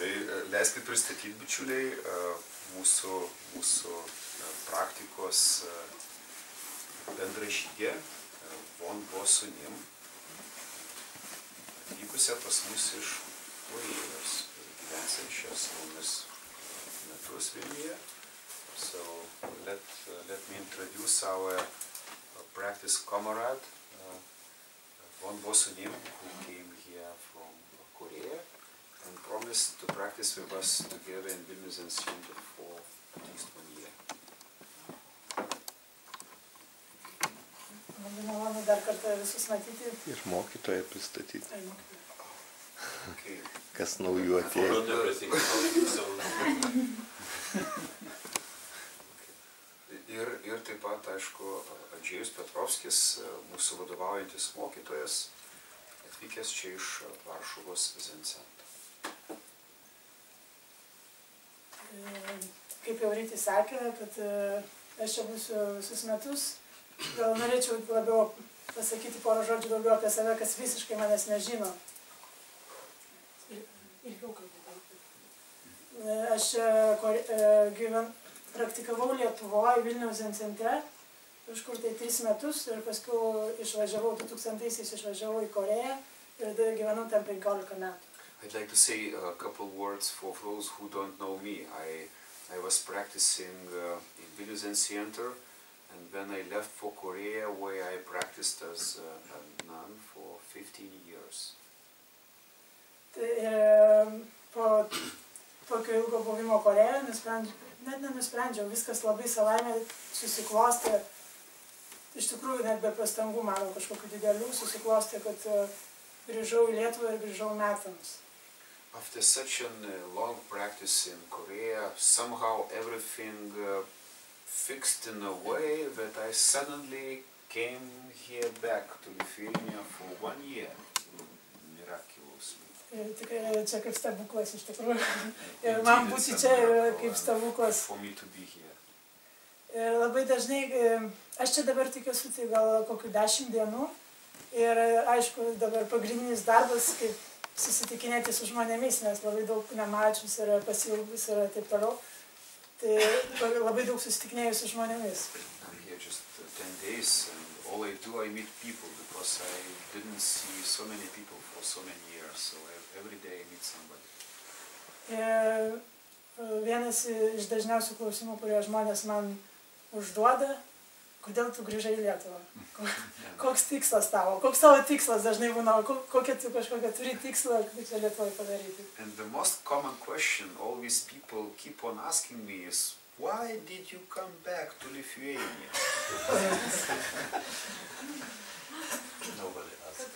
Tai leiskit pristatyti, bičiuliai, mūsų praktikos bendražygė Von Bo Sunim, atvykusią pas mus iš Korėjos, gyvensiančios mumis metus Vilniuje. So let me introduce our practice comrade, Von Bo Sunim, who came here from Korea and promised to practice with us together in Vilnius and Center for at least 1 year. Labai malonu dar kartą visus matyti. Ir mokytoją pristatyti. Okay. Kas naujų atėjo. Ir taip pat, aišku, Andžejus Petrovskis, mūsų vadovaujantis mokytojas, atvykęs čia iš Varšuvos Zen Center. Kaip jau Rytis sakė, kad aš čia būsiu visus metus. Gal norėčiau labiau pasakyti porą žodžių daugiau apie save, kas visiškai manęs nežino. Aš praktikavau Lietuvoje, Vilniaus Zen Centre, kažkur tai 3 metus ir paskui išvažiavau, 2000-aisiais išvažiavau į Koreją ir gyvenau ten 15 metų. I'd like to say a couple words for those who don't know me. I was practicing in Vilnius Zen Center, and then I left for Korea, where I practiced as a nun for 15 years. Po tokio ilgo buvimo Korejoje, net nenusprendžiau, viskas labai savaime susiklostė, iš tikrųjų net be pastangų, manau, kažkokių didelių susiklostė, kad grįžau į Lietuvą ir grįžau metams. After such a long practice in Korea, somehow everything fixed in a way that I suddenly came here back to Lithuania for 1 year. Miraculously. Tikrai čia kaip stebuklas iš tikrųjų. Ir man būti čia yra kaip stebuklas. For me to be here. Labai dažnai, aš čia dabar tik esu tai gal kokių 10 dienų. Ir aišku, dabar pagrindinis darbas, kaip susitikinėti su žmonėmis, nes labai daug nemačius ir pasiilgus ir taip toliau. Tai labai daug susitikinėjau su žmonėmis. I'm here just 10 days and all I do, I meet people because I didn't see so many people for so many years. So every day I meet somebody. Vienas iš dažniausių klausimų, kurie žmonės man užduoda, kodėl tu grįžai į Lietuvą? Koks tikslas tavo? Koks tavo tikslas dažnai būna? Kokią tu kažkokią turi tikslą, kaip čia Lietuvoje padaryti? And the most common question all these people keep on asking me is, why did you come back to Lithuania? Nobody asks.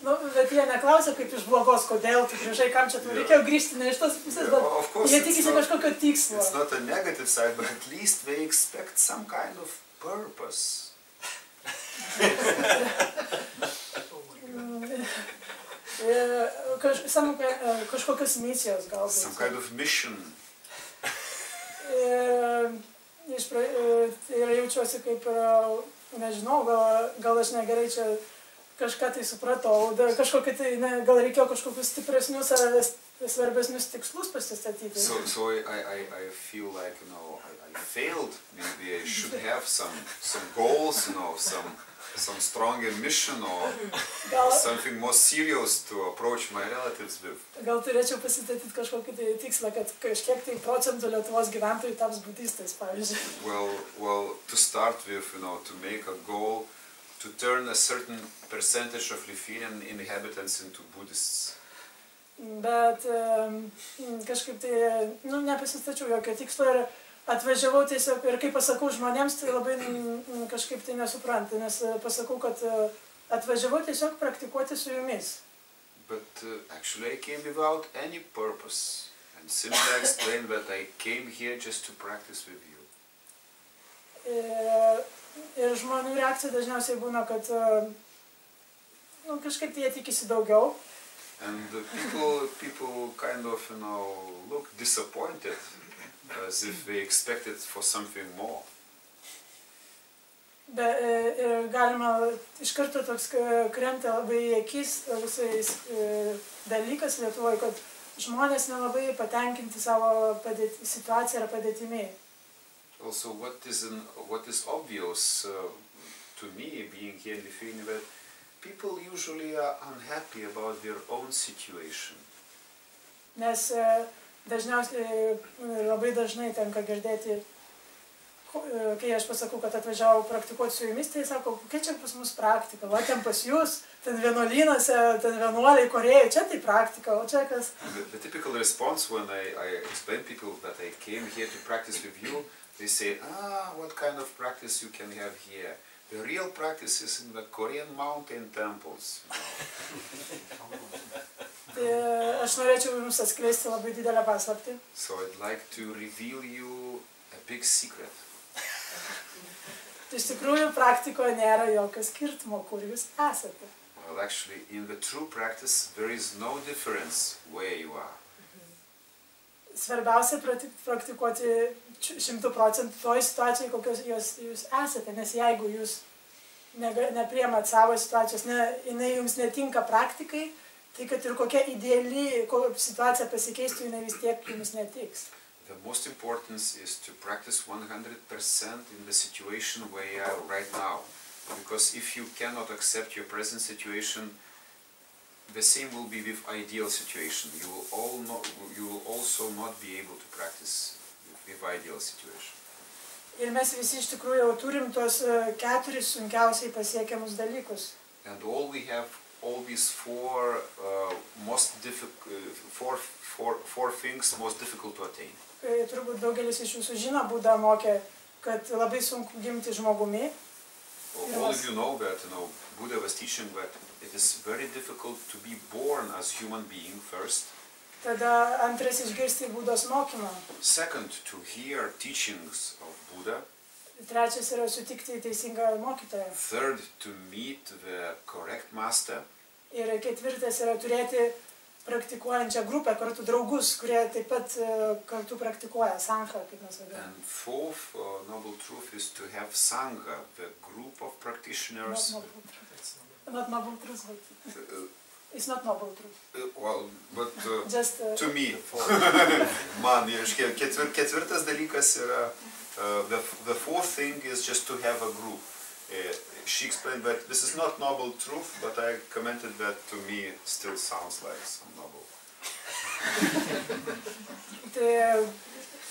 Bet jie neklausia kaip iš blogos, kodėl tu grįžai, kam čia tu reikėjo grįžti, ne iš tos pusės, bet jie tikisi kažkokio tikslo. It's not a negative side, but at least they expect some kind of purpose. Kažkokios misijos galbūt. Some kind of mission. Ir jaučiuosi kaip, nežinau, gal aš negerai čia kažką tai supratau, kažkokį tai, gal reikėjo kažkokius stipresnius ar svarbesnius tikslus pasistatyti. So I feel like, you know, I failed. Maybe I should have some goals, you know, some stronger mission or something more serious to approach my relatives with. Gal turėčiau pasistatyti kažkokį tai tikslą, kad kažkiek tai procentų Lietuvos gyventojų taps budistais, pavyzdžiui. Well, to start with, you know, to make a goal to turn a certain percentage of Lithuanian inhabitants into Buddhists. Bet kažkaip tai, nepasistačiau jokio tikslo ir atvažiavau tiesiog, ir kai pasakau žmonėms, tai labai kažkaip tai nesupranta, nes pasakau, kad atvažiavau tiesiog praktikuoti su jumis. But actually I came without any purpose and simply explained that I came here just to practice with you. Ir žmonių reakcija dažniausiai būna, kad kažkaip tai jie tikisi daugiau. And people kind of, you know, look disappointed, as if they expected for something more. Ir galima iš karto toks krenta labai į akis visais dalykas Lietuvoje, kad žmonės nelabai patenkinti savo situaciją ar padėtimi. Also, what is obvious to me, being here in Lithuania, that people usually are unhappy about their own situation. Nes dažniausiai, labai dažnai tenka girdėti, kai aš pasakau, kad atvažiavau praktikuoti su jumis, tai sako, kokia čia pas mus praktika, va ten pas jūs, ten vienuolynuose, ten vienuoliai Korėjai, čia tai praktika, o čia kas. The typical response when I explain people that I came here to practice with you, they say, what kind of practice you can have here? The real practice is in the Korean mountain temples. Tai aš norėčiau jums atskleisti labai didelę paslaptį. So I'd like to reveal you a big secret. Tai iš tikrųjų praktikoje nėra jokio skirtumo, kur jūs esate. Well, actually, in the true practice, there is no difference where you are. Svarbiausia praktikuoti 100% toj situacijai, kokios jūs esate, nes jeigu jūs nepriimat savo situacijos, jinai jums netinka praktikai, tai kad ir kokia ideali situacija pasikeistų, jinai vis tiek jums netiks. The most important is to practice 100% in the situation where you are right now. Because if you cannot accept your present situation, the same will be with ideal situation. You will also not be able to practice with ideal situation. Ir mes visi iš tikrųjų jau turim tuos 4 sunkiausiai pasiekiamus dalykus. And we have all these four things most difficult to attain. Turbūt daugelis iš jūsų žino, Buda mokė, kad labai sunku gimti žmogumi. All of you know that, Buddha was teaching that it is very difficult to be born as human being first. Tada antras išgirsti Budos mokymą. Second, to hear teachings of Buddha. Trečias yra sutikti teisingą mokytoją. Third, to meet the correct master. Ir ketvirtas yra turėti praktikuojančią grupę, kartu draugus, kurie taip pat kartu praktikuoja, sangha, kaip mes vadiname. And fourth noble truth is to have sangha, the group of practitioners. Not noble truth, but it's not noble truth. Well, but Just, to me, man, ketvirtas dalykas yra, the fourth thing is just to have a group. She explained that this is not noble truth, but I commented that to me it still sounds like some noble. Tai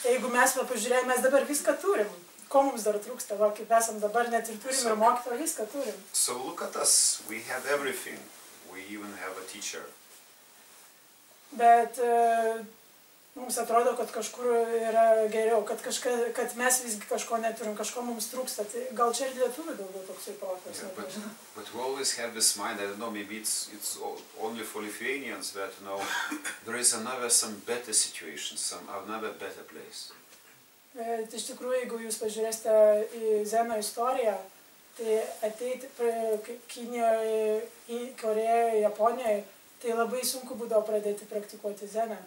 jeigu mes pažiūrėjome, mes dabar viską turim. Ko mums dar trūksta, va, kaip esam dabar, net ir turim ir mokytoją, viską turim. So look at us, we have everything. We even have a teacher. Bet mums atrodo, kad kažkur yra geriau, kad mes visgi kažko neturim, kažko mums trūksta. Tai gal čia ir lietuvių daugiau toksai protas. But we always have this mind, I don't know, maybe it's only for Lithuanians that, there is some better situation, another better place. Bet iš tikrųjų, jeigu jūs pažiūrėsite į Zeno istoriją, tai ateiti Kinijoje, Korėjoje, Japonijoje, tai labai sunku būdavo pradėti praktikuoti Zeną.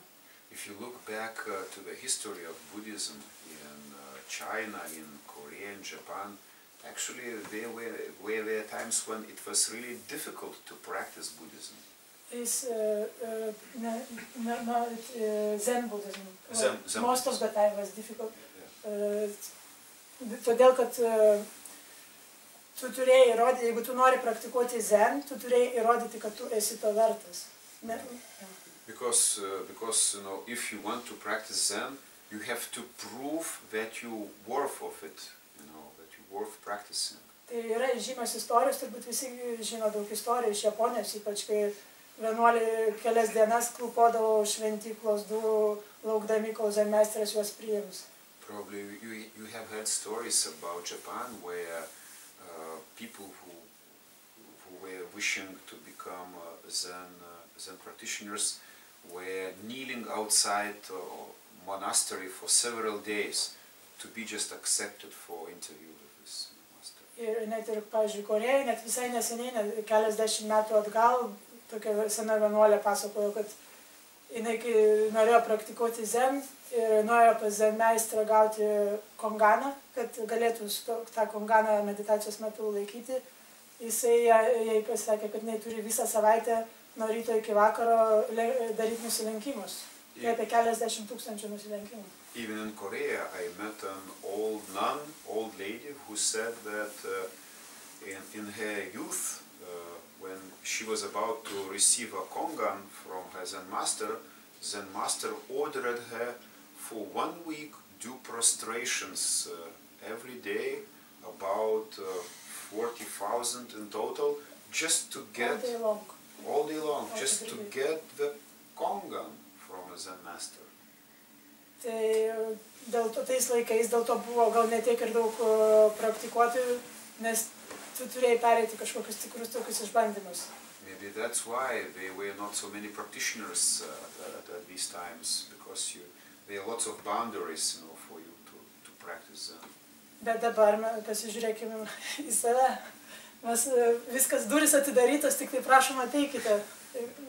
If you look back to the history of Buddhism in China, in Korea, in Japan, actually there were times when it was really difficult to practice Buddhism. Zen Buddhism. Zen Most of the time was difficult. Todėl, kad tu turėjai įrodyti, jeigu tu nori praktikuoti Zen, tu turėjai įrodyti, kad tu esi to vertas. Because if you want to practice Zen, you have to prove that you worth of it, that you worth practicing. Tai yra žymios istorijos, turbūt visi žino daug istorijų iš Japonijos, ypač kai vienuoliai kelias dienas klūpodavo šventyklos durų, laukdami, kol zenmeistras juos priims. Probably you have heard stories about Japan where people who were wishing to become Zen practitioners were kneeling outside a monastery for several days to be just accepted for interview with this master. Ir net ir, pavyzdžiui, Korėjoje, net visai neseniai, keliasdešimt metų atgal, tokia sena vienuolė pasakojo, kad jinai, kai norėjo praktikuoti Zen ir norėjo pas Zen meistrą gauti konganą, kad galėtų tą konganą meditacijos metu laikyti, jisai jai pasakė, kad jinai turi visą savaitę nuo ryto iki vakaro daryti nusilenkimus. Tai apie keliasdešimt tūkstančių nusilenkimų. Even in Korea, I met an old nun, old lady, who said that in her youth, when she was about to receive a kongan from her Zen master ordered her for 1 week do prostrations every day, about 40,000 in total, just to get all day long, just to get the kongan from a Zen master. Tai tais laikais dėl to buvo gal ne tiek ir daug praktikuotojų, nes tu turėjai pereiti kažkokius tikrus tokius išbandymus. Maybe that's why there were not so many practitioners at these times, because there are lots of boundaries, for you to practice Zen. Bet dabar pasižiūrėkime į save. Mes viskas durys atidarytos, tik tai prašom ateikite.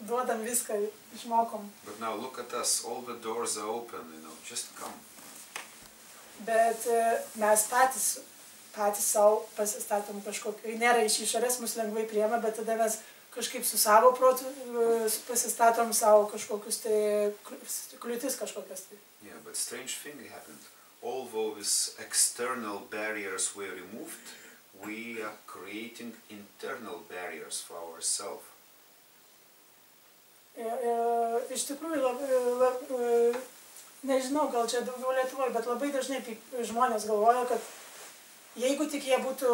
Duodam viską, išmokom. But now look at us, all the doors are open, just come. Bet mes patys savo pasistatom kažkokį, nėra iš išorės, mus lengvai priema, bet tada mes kažkaip su savo protu pasistatom savo kažkokius tai kliūtis kažkokias tai. Yeah, but strange thing happened. Although these external barriers were removed, we are creating internal barriers for ourselves. Iš tikrųjų, nežinau, gal čia daugiau Lietuvoje, bet labai dažnai žmonės galvoja, kad jeigu tik jie būtų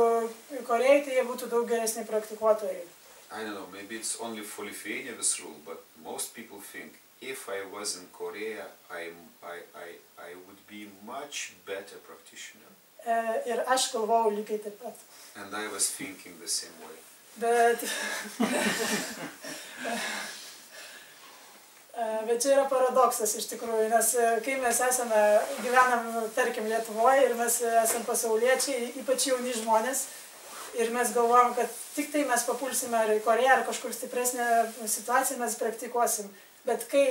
Korėjai, tai jie būtų daug geresni praktikuotojai. I don't know, maybe it's only for Lithuania this rule, but most people think if I was in Korea, I would be much better practitioner. Ir aš galvojau lygiai taip pat. And I was thinking the same way. Bet čia yra paradoksas iš tikrųjų, nes kai mes gyvenam, tarkim, Lietuvoje ir mes esam pasauliečiai, ypač jauni žmonės, ir mes galvojam, kad tik tai mes papulsime ar į Koreją, ar kažkur stipresnę situaciją mes praktikuosim. Bet kai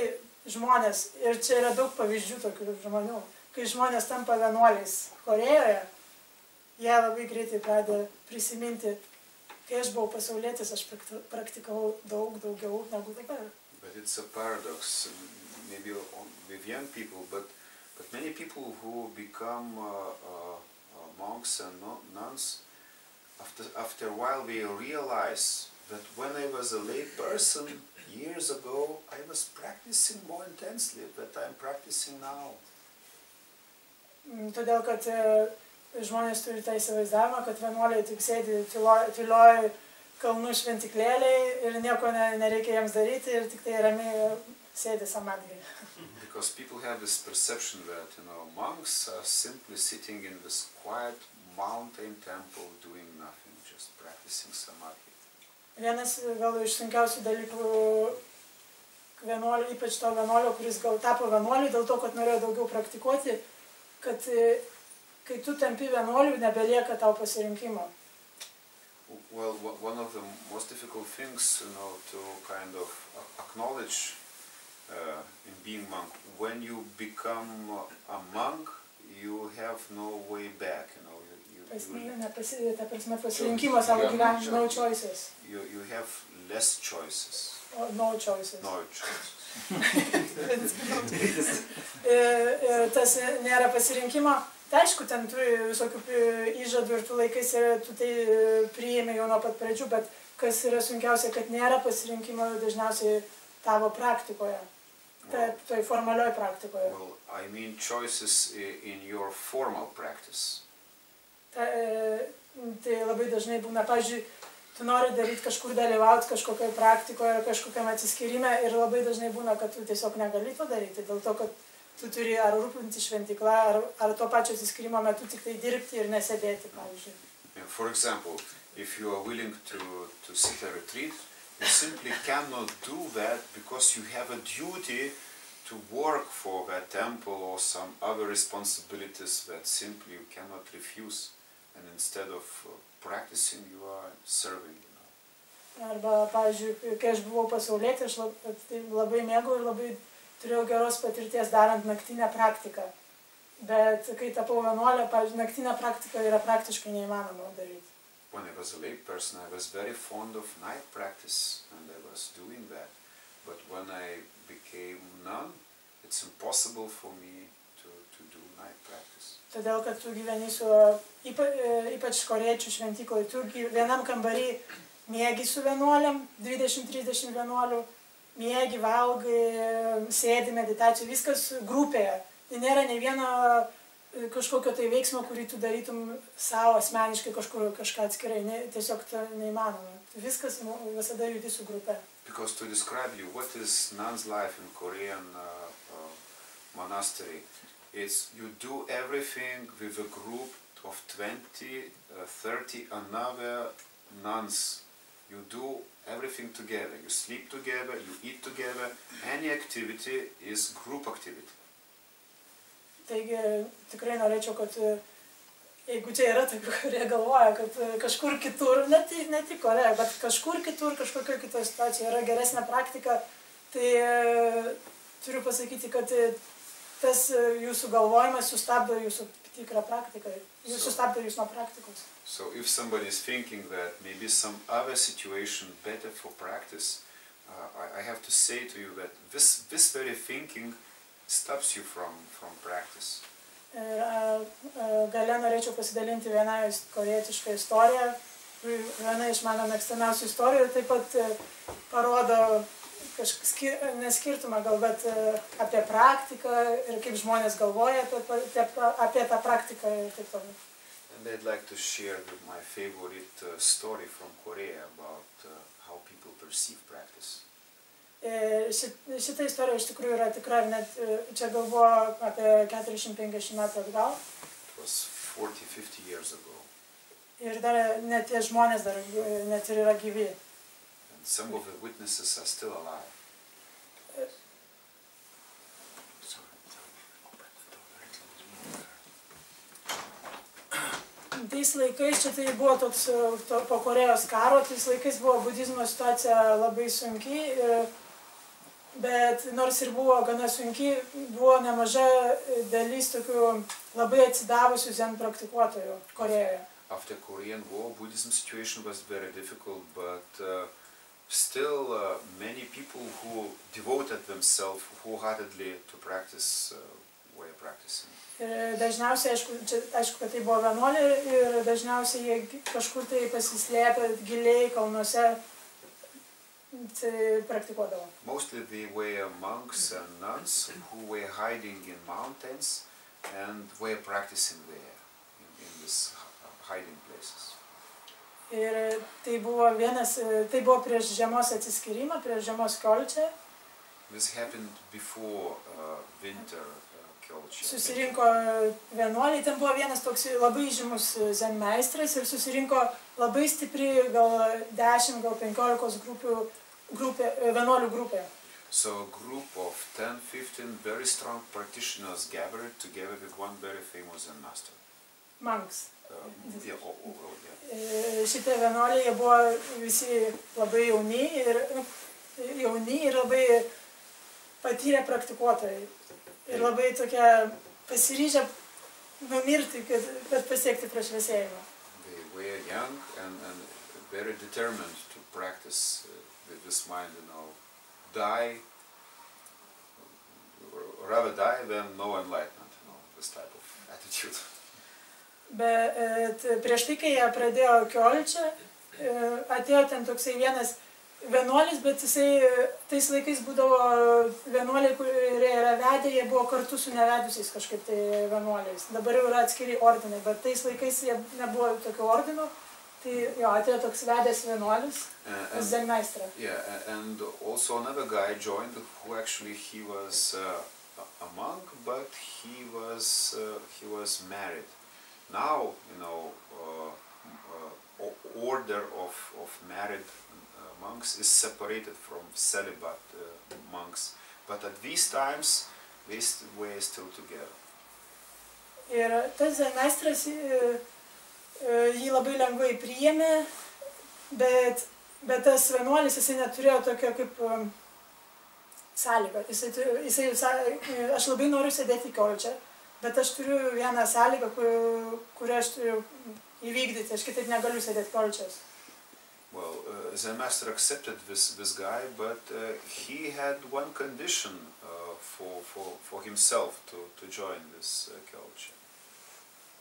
žmonės, ir čia yra daug pavyzdžių tokių žmonių, kai žmonės tampa vienuoliais Korejoje, jie labai greitai pradeda prisiminti, kai aš buvau pasaulietis, aš praktikavau daug daugiau negu dabar. But it's a paradox, maybe with young people, but many people who become monks and nuns, after a while they realize that when I was a lay person years ago, I was practicing more intensely than I'm practicing now. Todėl, kad žmonės turi tą įsivaizdavimą, kad vienuoliai tik sėdi tylioj kalnų šventiklėliai ir nieko nereikia jiems daryti ir tik tai ramiai sėdi samadhi. Because people have this perception that, monks are simply sitting in this quiet mountain temple doing nothing, just practicing samadhi. Vienas gal iš sunkiausių dalykų vienuolio, ypač to vienuolio, kuris gal tapo vienuoliu dėl to, kad norėjo daugiau praktikuoti, kad kai tu tampi vienuoliu, nebelieka tau pasirinkimo. Well, one of the most difficult things, to kind of acknowledge in being monk, when you become a monk, you have no way back, Ta prasme pasirinkimo savo gyvenime, no choices. You have less choices. No choices. No choices. Tas nėra pasirinkimo. Tai aišku, ten turi visokių įžadų ir tu laikais ir tu tai priėmė jau nuo pat pradžių, bet kas yra sunkiausia, kad nėra pasirinkimo dažniausiai tavo praktikoje, toj formalioj praktikoje. Well, I mean choices in your formal practice. Tai labai dažnai būna, pavyzdžiui, tu nori daryti kažkur dalyvauti kažkokioj praktikoje ar kažkokiam atsiskyrime ir labai dažnai būna, kad tu tiesiog negali to daryti, dėl to, kad tu turi ar rūpinti šventyklą, ar to pačio atsiskyrimo metu tik tai dirbti ir nesėdėti, pavyzdžiui. For example, if you are willing to sit a retreat, you simply cannot do that because you have a duty to work for that temple or some other responsibilities that simply you cannot refuse. And instead of practicing, you are serving. Arba, pavyzdžiui, kai aš buvau pasaulietė, aš labai mėgau ir labai turėjau geros patirties darant naktinę praktiką. Bet kai tapau vienuolė, pavyzdžiui, naktinę praktiką yra praktiškai neįmanoma daryti. when I was a lay person, I was very fond of night practice, and I was doing that. But when I became nun, it's impossible for me to do night practice. Todėl, kad tu gyveni su, ypač korėjiečių šventykloje, tu vienam kambarį miegi su vienuoliam, 20-30 vienuolių, miegi, valgai, sėdi meditacijų, viskas grupėje. Tai nėra nei vieno kažkokio tai veiksmo, kurį tu darytum savo asmeniškai kažką atskirai, tiesiog neįmanoma. Viskas visada judi su grupe. Because to describe you what is nun's life in Korean monastery, it's you do everything with a group of 20, 30 another nuns. You do everything together. You sleep together, you eat together. Any activity is group activity. Taigi tikrai norėčiau, kad jeigu čia yra tokių, kurie galvoja, kad kažkur kitur, ne tik Koreja, bet kažkur kitur, kažkokio kitoje situacijoje yra geresnė praktika, tai turiu pasakyti, kad tas jūsų galvojimas sustabdo jūsų tikrą praktiką, sustabdo jūs nuo praktikos. So if somebody is thinking that maybe some other situation better for practice, I have to say to you that this very thinking stops you from practice. Gale norėčiau pasidalinti vieną korejietišką istoriją. Viena iš mano mėgstamiausių istorijų taip pat parodo neskirtumą gal, bet apie praktiką ir kaip žmonės galvoja apie tą praktiką ir taip toliau. And I'd like to share my favorite story from Korea about how people perceive practice. Šita istorija iš tikrųjų yra tikra, net čia gal buvo apie 40-50 metų atgal. It was 40-50 years ago. Ir dar net tie žmonės dar net ir yra gyvi. And some of the witnesses are still alive. Tais laikais, čia tai buvo toks po Korėjos karo, tais laikais buvo budizmo situacija labai sunki, bet nors ir buvo gana sunki, buvo nemaža dalis tokių labai atsidavusių zen praktikuotojų Korejoje. After Korean War, Buddhism situation was very difficult, but still many people who devoted themselves wholeheartedly to practice were practicing. Ir dažniausiai, aišku, kad tai buvo vienuoliai ir dažniausiai jie kažkur tai pasislėpę giliai kalnuose praktikuodavo. Mostly they were monks and nuns who were hiding in mountains and were practicing there in these hiding places. Ir tai buvo prieš žiemos atsiskyrimą, prieš žiemos Kiolče. This happened before winter. Susirinko vienuoliai, ten buvo vienas toks labai žymus zen meistras ir susirinko labai stipri, gal 10, gal 15 vienuolių grupė. So a group of 10-15 very strong practitioners gathered together with one very famous Zen master. Monks. Yeah. Šitie vienuoliai, jie buvo visi labai jauni ir labai patyrę praktikuotojai. Ir labai tokie pasiryžę numirti, kad pasiekti prašviesėjimą. They were young and very determined to practice with this mind, rather die than no enlightenment, this type of attitude. Bet prieš tai, kai jie pradėjo Kiolče, atėjo ten toksai vienas vienuolis, bet jisai tais laikais būdavo vienuoliai, kurie yra vedę, jie buvo kartu su nevedusiais kažkaip tai vienuoliais. Dabar jau yra atskiri ordinai, bet tais laikais jie nebuvo tokių ordinų, tai jo, atėjo toks vedęs vienuolis, zen meistra. Yeah, and also another guy joined who actually he was a monk, but he was married. Now, order of married monks is separated from celibate monks, but at these times they were still together. Ir tas zen meistras jį labai lengvai priėmė, bet tas vienuolis jisai neturėjo tokio kaip sąlygą. Aš labai noriu sėdėti Kiolče, bet aš turiu vieną sąlygą, kurią aš turiu įvykdyti, aš kitaip negaliu sėdėti kolčios. Well, Zen master accepted this guy, but he had one condition for himself to join this culture.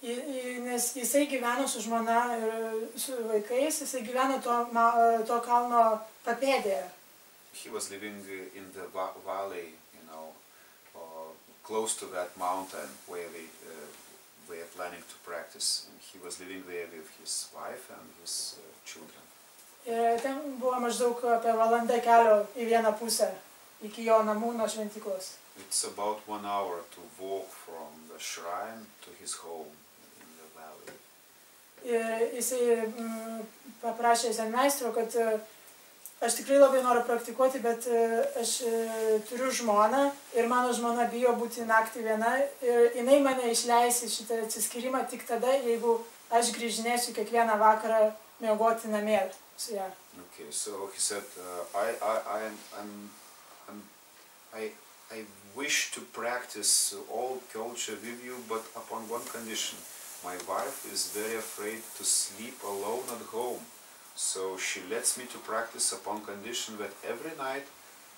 Nes jisai gyveno su žmona ir su vaikais, jisai gyveno to kalno papėdėje. He was living in the valley, you know, close to that mountain where they are planning to practice. And he was living there with his wife and his children. Ir ten buvo maždaug apie valandą kelio į vieną pusę iki jo namų nuo šventyklos. It's about 1 hour to walk from the shrine to his home in the valley. Ir jisai paprašė Zen meistro, kad aš tikrai labai noriu praktikuoti, bet aš turiu žmoną ir mano žmona bijo būti naktį viena ir jinai mane išleis į šitą atsiskyrimą tik tada, jeigu aš grįžinėsiu kiekvieną vakarą miegoti namie su ja. Okay, so he said, I wish to practice all culture with you, but upon one condition. My wife is very afraid to sleep alone at home. So she lets me to practice upon condition that every night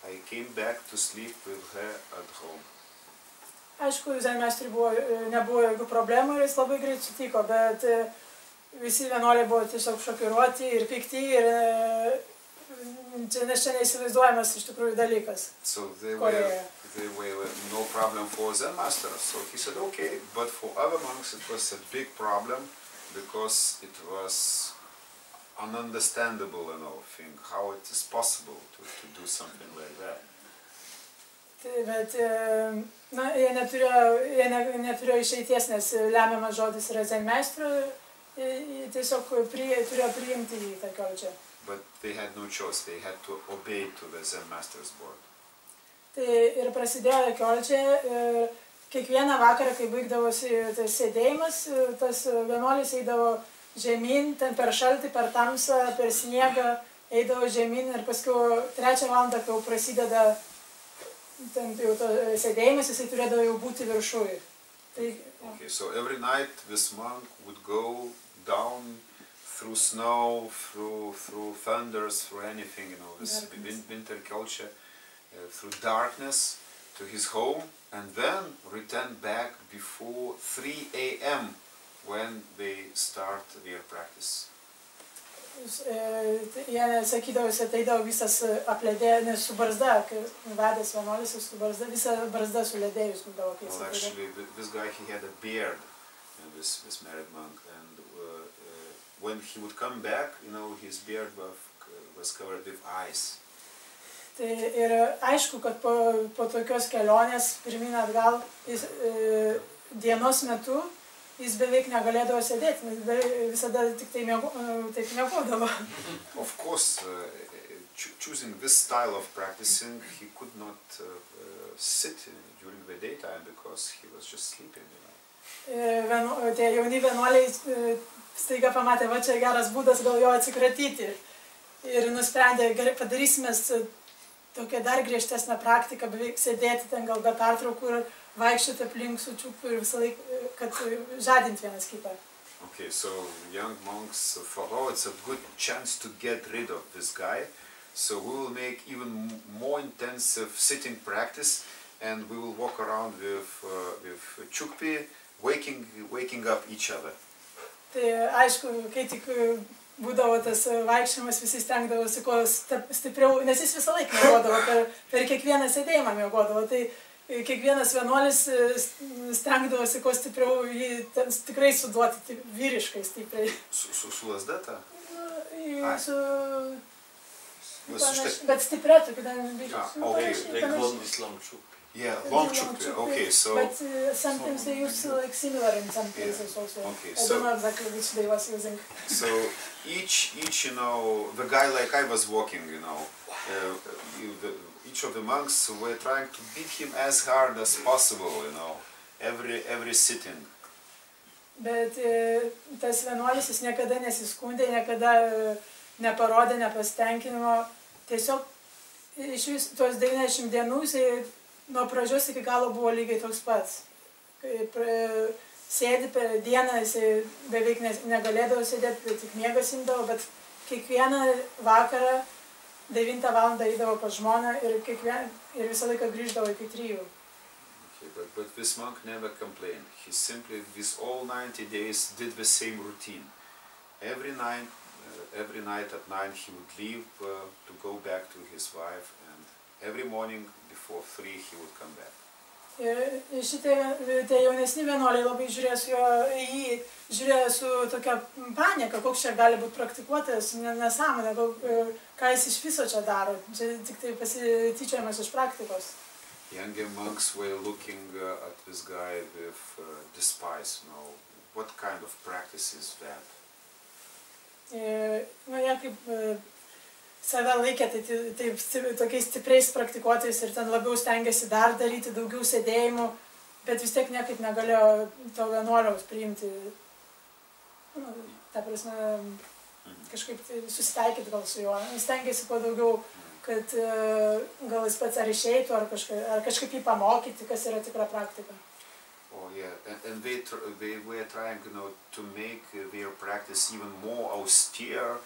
I came back to sleep with her at home. Aišku, Zen meistrui nebuvo jokių problemų ir jis labai greit sutiko, bet visi vienuoliai buvo tiesiog šokiruoti ir pikti ir nes čia neįsivaizduojamas iš tikrųjų dalykas. So they were no problem for Zen master. So he said, okay, but for other monks it was a big problem because it was ununderstandable, you know, thing, how it is possible to do something like that. Bet, na, jie neturėjo išeities, nes lemiamas žodis yra Zen meistro, tiesiog turėjo priimti į tą kolčią. But they had no choice, they had to obey to the Zen master's word. Tai ir prasidėjo kolčia, kiekvieną vakarą, kai baigdavosi tas sėdėjimas, tas vienuolis eidavo žemyn, ten per šaltį, per tamsą, per sniegą, eidavo žemyn ir paskui 3 valandą, kai jau prasideda ten jau to sėdėjimas, jisai turėdavo jau būti viršui. Tai, okay, so every night this monk would go down through snow, through thunders, through anything, you know, this winter culture, through darkness to his home, and then return back before 3 a.m. when they start their practice. Jie sakydavo, jis ateidavo visas apledėjęs, nes su barzda, kai vedęs vienuolis su barzda, visa barzda suledėjus būdavo. Well, actually, this guy, he had a beard, this married monk, and when he would come back, you know, his beard was covered with ice. Tai ir aišku, kad po tokios kelionės pirmyn atgal, dienos metu, jis beveik negalėdavo sėdėti, nes visada tik taip miegodavo. Of course, choosing this style of practicing, he could not sit during the daytime because he was just sleeping, you know. Tie jauni vienuoliai staiga pamatė, va čia geras būdas gal jo atsikratyti. Ir nusprendė, gerai padarysime tokią dar griežtesnę praktiką, beveik sėdėti ten gal be pertraukų ir vaikščioti aplink su čiupu ir visą laiką, kad žadint vienas kitą. Okay, so young monks thought, oh, it's a good chance to get rid of this guy, so we will make even more intensive sitting practice, and we will walk around with chukpi, waking up each other. Tai aišku, kai tik būdavo tas vaikščiojimas, visi stengdavosi kuo stipriau, nes jis visą laiką miegodavo, per kiekvieną sėdėjimą miegodavo. Tai kiekvienas vienuolis stengdavosi kuo stipriau jį tikrai suduoti vyriškai stipriai. Su lazda ta? Bet stipriai, kadangi biškai. Yeah, long chukpi, okay, so... But sometimes they use like similar in some places also. Okay, I don't know exactly which they was using. So each, you know, the guy like I was walking, you know, each of the monks were trying to beat him as hard as possible, you know, every sitting. Bet tas vienuolis, jis niekada nesiskundė, niekada neparodė nepasitenkinimo. Tiesiog iš vis tos 90 dienų, nuo pradžios iki galo buvo lygiai toks pats. Kaip sėdi per dieną, jisai beveik negalėdavo sėdėti, bet tik miegas imdavo, bet kiekvieną vakarą 9 valandą eidavo pas žmoną ir visą laiką grįždavo iki 3. Okay, but this monk never complained. He simply, with all 90 days, did the same routine. Every night at 9 he would leave to go back to his wife, and every morning before 3 he would come back. Ir šitie jaunesni vienuoliai labai žiūrėjo su tokia panieka, koks čia gali būti praktikuotojas, nesąmonė, ką jis iš viso čia daro, čia tik tai pasityčiojimas iš praktikos. Younger monks were looking at this guy with despise, what kind of practice is that? Jie kaip save laikė tokiais stipriais praktikuotojais ir ten labiau stengiasi dar daryti daugiau sėdėjimų, bet vis tiek niekaip negalėjo to vienuoliaus priimti, ta prasme, kažkaip susitaikyti gal su juo. Stengiasi kuo daugiau, kad gal jis pats ar išeitų, ar kažkaip jį pamokyti, kas yra tikra praktika. Oh yeah, and they were trying, to make their practice even more austere,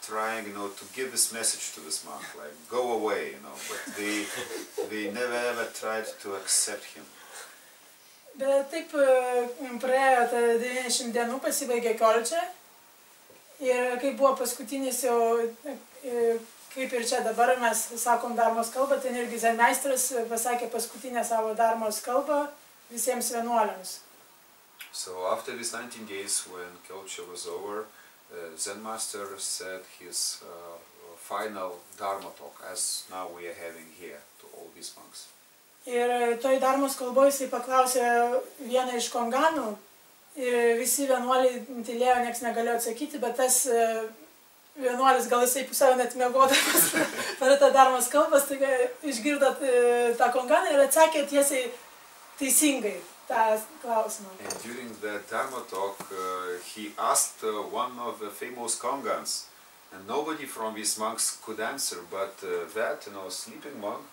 trying, to give this message to this monk, like go away, but they never ever tried to accept him. Bet taip praėjo 90 dienų, pasibaigė Kiolče ir kai buvo paskutinis jau, kaip ir čia dabar mes sakom Dharmos kalbą, ten irgi Zenmeistras pasakė paskutinę savo Dharmos kalbą visiems vienuoliams. So after these 19 days, when Kiolče was over, Zen Master said his final Dharma talk, as now we are having here, to all these monks. Ir toj Dharmos kalboj jisai paklausė vieną iš konganų ir visi vienuoliai tylėjo, nieks negalėjo atsakyti, bet tas vienuolis, gal jisai pusiau net miegodamas per tą Dharmos kalbas, tai išgirdo tą konganą ir atsakė tiesiai teisingai tą klausimą. And during the Dharma talk, he asked one of the famous kongans, and nobody from these monks could answer, but that, sleeping monk,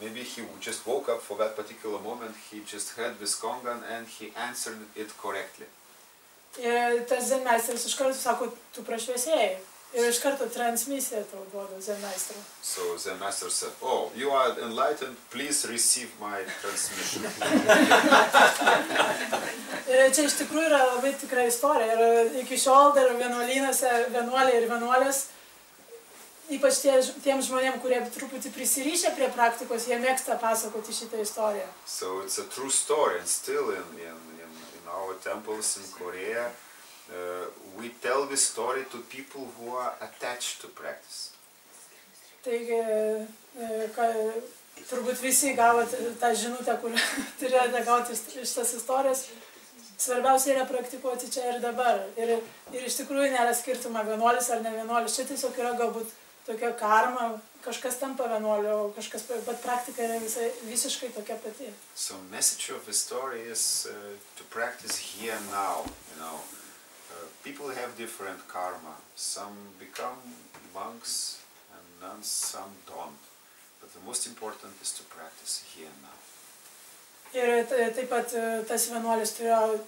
maybe he just woke up for that particular moment, he just heard this kongan and he answered it correctly. Ir tas Zenmeistras iš karto sako, tu prašviesėjai. Ir iš karto transmisiją tau duoda Zenmeistro. So Zenmeistro said, oh, you are enlightened, please receive my transmission. Ir čia iš tikrųjų yra labai tikra istorija. Ir iki šiol dar vienuolynuose vienuoliai ir vienuolės, ypač tiems žmonėm, kurie truputį prisirišę prie praktikos, jie mėgsta pasakoti šitą istoriją. So it's a true story, and still in our temples in Korea, we tell this story to people who are attached to practice. Taigi, turbūt visi gavot tą žinutę, kur turėjote gauti iš tas istorijas. Svarbiausia yra praktikuoti čia ir dabar. Ir iš tikrųjų nėra skirtumo vienuolis ar ne vienuolis. Čia tiesiog yra galbūt tokia karma, kažkas tampa vienuoliu, bet praktika yra visiškai tokia pati. So message of the story is to practice here now, People have different karma. Some become monks and nuns, some don't. But the most important is to practice here and now. Ir taip pat tas vienuolis turėjo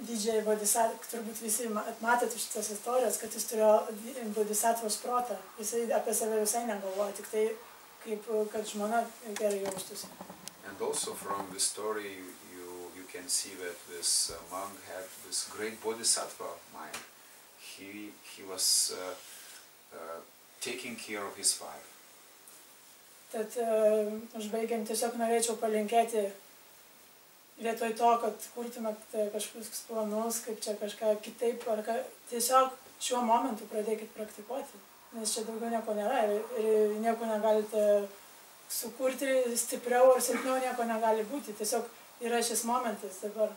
didžiąjį bodhisattvą, turbūt visi matėte šitas istorijas, kad jis turėjo bodhisattvos protą. Jisai apie save visai negalvoja, tik tai kaip kad žmona gerai jaustųsi. And also from the story you can see that this monk had this great bodhisattva mind. He was taking care of his wife. Tad užbaigiant tiesiog norėčiau palinkėti vietoj to, kad kurtumėte kažkokius planus, kaip čia kažką kitaip, ar tiesiog šiuo momentu pradėkit praktikuoti, nes čia daugiau nieko nėra ir nieko negalite sukurti stipriau ar silpniau, nieko negali būti, tiesiog yra šis momentas dabar.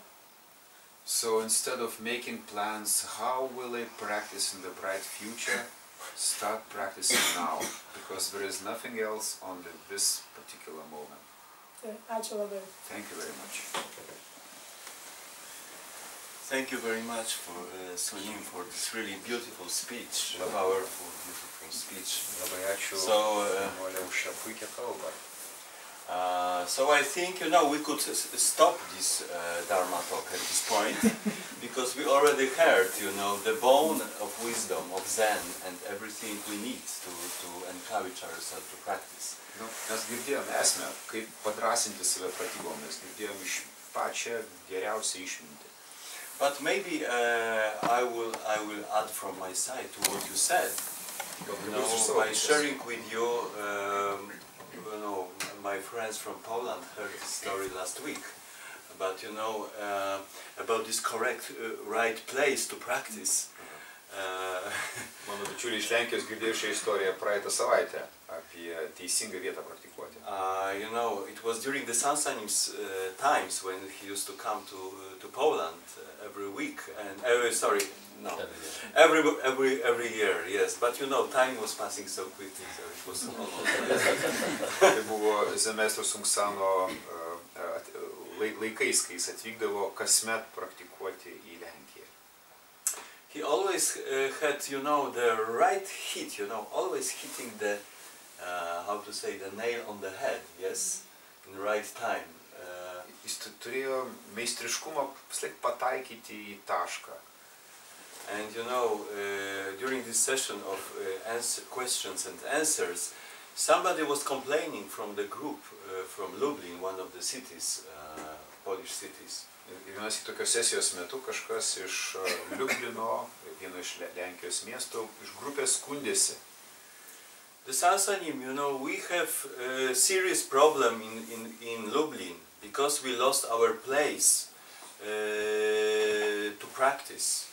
So instead of making plans, how will I practice in the bright future, start practicing now, because there is nothing else on this particular moment. Ačiū labai. Thank you very much. Thank you very much for Sonim for this really beautiful speech, powerful, beautiful speech. Labai ačiū už šią puikią kalbą. So I think, you know, we could stop this Dharma talk at this point, because we already heard, you know, the bone of wisdom, of Zen, and everything we need to encourage ourselves to practice. Nu, mes girdėjom esmę, kaip padrasinti save pratybom, mes girdėjom iš pačią geriausią išmintį. But maybe I will add from my side to what you said. You know, by sharing with you, you know, my friends from Poland heard this story last week. But you know, about this correct, right place to practice. Mano bičiuliai iš Lenkijos girdėjo šią istoriją praeitą savaitę apie teisingą vietą praktikuoti. You know, it was during the Sansanim's times when he used to come to Poland every week and every year, yes. But you know, time was passing so quickly, so it was almost. Tai buvo Zemestro Sungsano laikais, kai jis atvykdavo kasmet praktikuoti į Lenkiją. He always had, you know, the right hit, you know, always hitting the, how to say, the nail on the head, yes, in the right time. Jis turėjo meistriškumą visąlaik pataikyti į tašką. And you know, during this session of questions and answers, somebody was complaining from the group from Lublin, one of the cities, Polish cities. Ir vienas į tokios sesijos metu kažkas iš Liublino, vieno iš Lenkijos miesto, iš grupės skundėsi. The Sansanim, you know, we have a serious problem in Lublin because we lost our place to practice.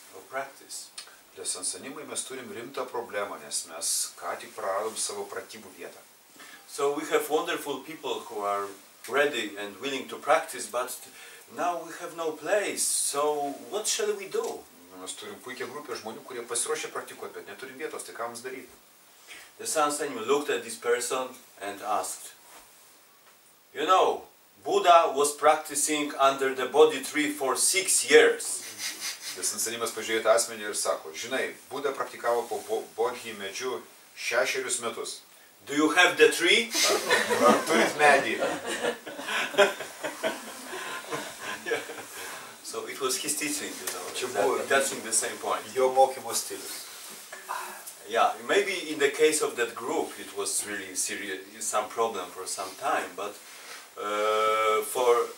Dėl Sansanimai mes turim rimtą problemą, nes mes ką tik praradom savo pratybų vietą. So we have wonderful people who are ready and willing to practice, but now we have no place, so what shall we do? Mes turim puikią grupę žmonių, kurie pasiruošę praktikuoti, bet neturim vietos, tai ką mums daryti? The Sansanim looked at this person and asked, you know, Buddha was practicing under the Bodhi tree for 6 years. Tas Sansanimas pažiūrėjo tą asmenį ir sako, žinai, Buda praktikavo po Bodhi medžiu 6 metus. Do you have the tree? Ar turit medį? So it was his teaching, you know, touching the same point. Jo mokymo stilius. Yeah, maybe in the case of that group it was really serious, some problem for some time, but for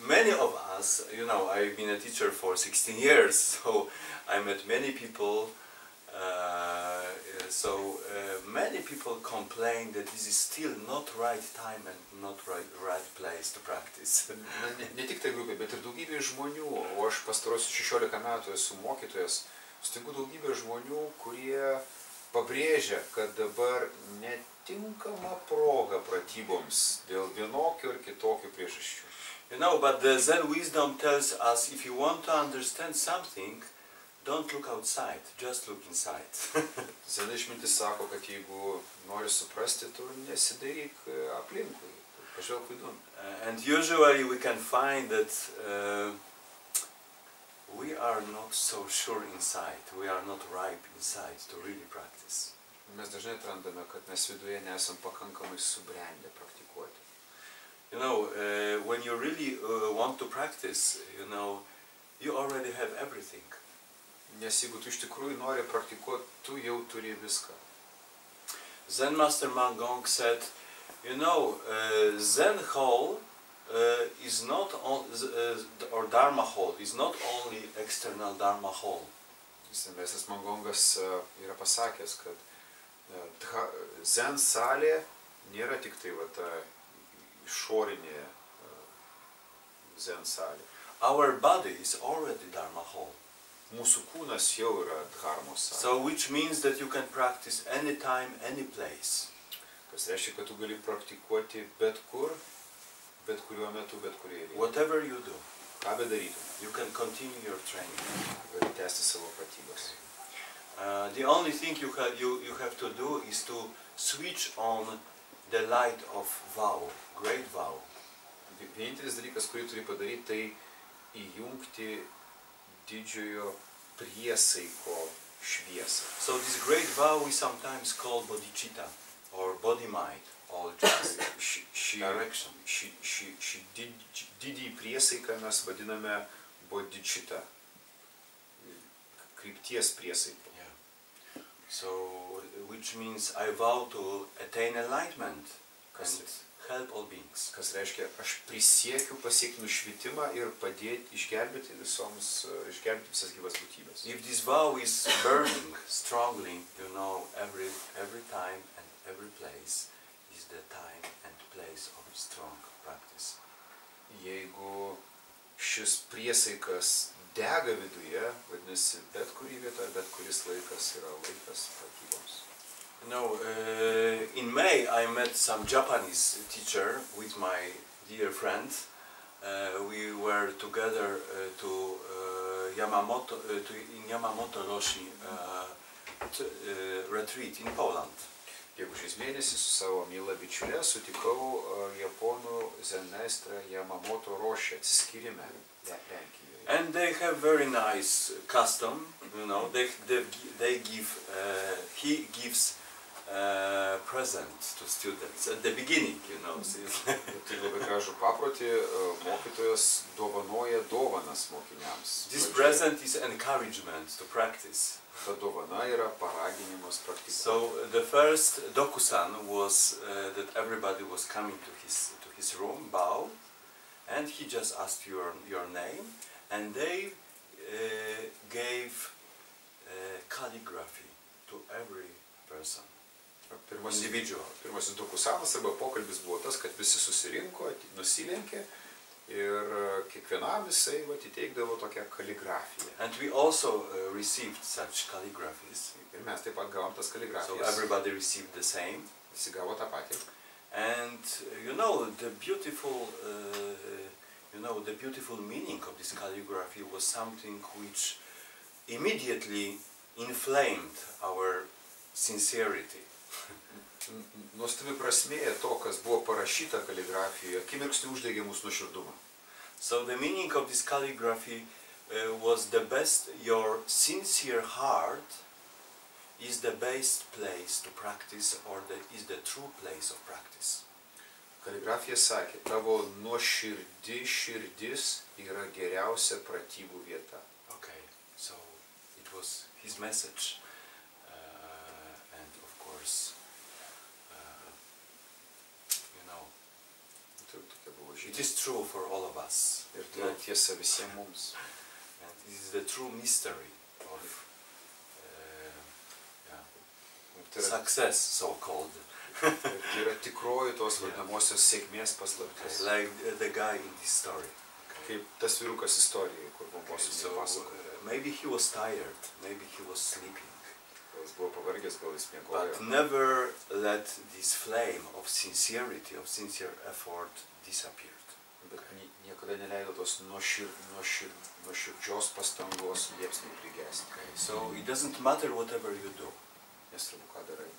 many of us, you know, I've been a teacher for 16 years, so I met many people, many people complain that this is still not right time and not right place to practice. Ne tik tai grupė, bet ir daugybė žmonių, o aš pastarosius 16 metų esu mokytojas, sutinku daugybė žmonių, kurie pabrėžia, kad dabar netinkama proga pratyboms dėl vienokių ir kitokių priežasčių. You know, but the Zen wisdom tells us if you want to understand something, don't look outside, just look inside. Zen išmintis sako, kad jeigu nori suprasti, tu nesidairyk aplinkui, pažvelk vidun. And usually we can find that we are not so sure inside, we are not ripe inside to really practice. Mes dažnai atrandame, kad mes viduje nesam pakankamai subrendę praktikuoti. You know, when you really want to practice, you know, you already have everything. Nes jeigu tu iš tikrųjų nori praktikuoti, tu jau turi viską. Zen Master Mangong said, you know, Zen hall is not or Dharma hall is not only external Dharma hall. Senbesas Mangongas yra pasakęs, kad Zen salė nėra tik tai va ta išorinė Zen salė. Our body is already Dharma hall. Mūsų kūnas jau yra dharmos salė. So which means that you can practice anytime, any place. Kas reiškia, kad tu gali praktikuoti bet kur, bet kuriuo metu, bet kurioje vietoje. Whatever you do, ką bedarytum, you can continue your training. Gali tęsti savo pratybas. The only thing you have to do is to switch on the light of vow, great vow. Vienintelis dalykas, kurį turi padaryti, tai įjungti didžiojo priesaiko šviesą. So this great vow we sometimes call bodhicitta. or body-mind, all just direction. Šį didį priesaiką mes vadiname bodhicitta, krypties priesaiką. Yeah. So, which means I vow to attain enlightenment and help all beings. Kas reiškia, aš prisiekiu pasiekti nušvitimą ir padėti išgelbėti visas gyvas būtybės. If this vow is burning strongly, you know, every time and every place is the time and place of strong practice. Jeigu šis priesaikas dega viduje, vadinasi, bet kuri vieta, bet kuris laikas yra laikas pratyboms. You know, in May I met some Japanese teacher with my dear friend. We were together to in Yamamoto Roshi retreat in Poland. Gegužės mėnesį su savo myla bičiule sutikau japonų zenmeistrą Yamamoto Roshi atsiskyrime Lenkijoje. And they have very nice custom, you know. He gives present to students at the beginning, you know. Tai labai gražų paprotį, mokytojas dovanoja dovanas mokiniams. This present is encouragement to practice. Ta dovana yra paraginimas praktikuoti. So the first dokusan was that everybody was coming to his room, bow, and he just asked your name, and they gave calligraphy to every person. Pirmasis dokusanas arba pokalbis buvo tas, kad visi susirinko, nusilenkė ir kiekvienam jisai įteikdavo tokią kaligrafiją. And we also received such calligraphies. Ir mes taip pat gavom tas kaligrafijas. So everybody received the same. Visi gavo tą patį. And you know the beautiful meaning of this calligraphy was something which immediately inflamed our sincerity. Nuostabi prasmė to, kas buvo parašyta kaligrafijoje, akimirksniu uždegė mūsų nuoširdumą. So the meaning of this calligraphy was the best. Your sincere heart is the best place to practice, or is the true place of practice. Kaligrafija sakė, tavo nuoširdi širdis yra geriausia pratybų vieta. Okay, so it was his message, and of course, you know, it is true for all of us. Ir tai yra tiesa visiems mums. And this is the true mystery of success, so-called. Tai yra tikroji tos vadinamosios sėkmės paslaptis. Like the guy in this story. Kaip tas vyrukas istorijoje, kur buvo pasakoja. Maybe he was tired, maybe he was sleeping. Jis buvo pavargęs, gal jis miegojo. But never let this flame of sincerity, of sincere effort disappear. Bet niekada neleido tos nuoširdžios pastangos liepsniai prigesti. Okay, so it doesn't matter whatever you do. Nesvarbu, ką darai.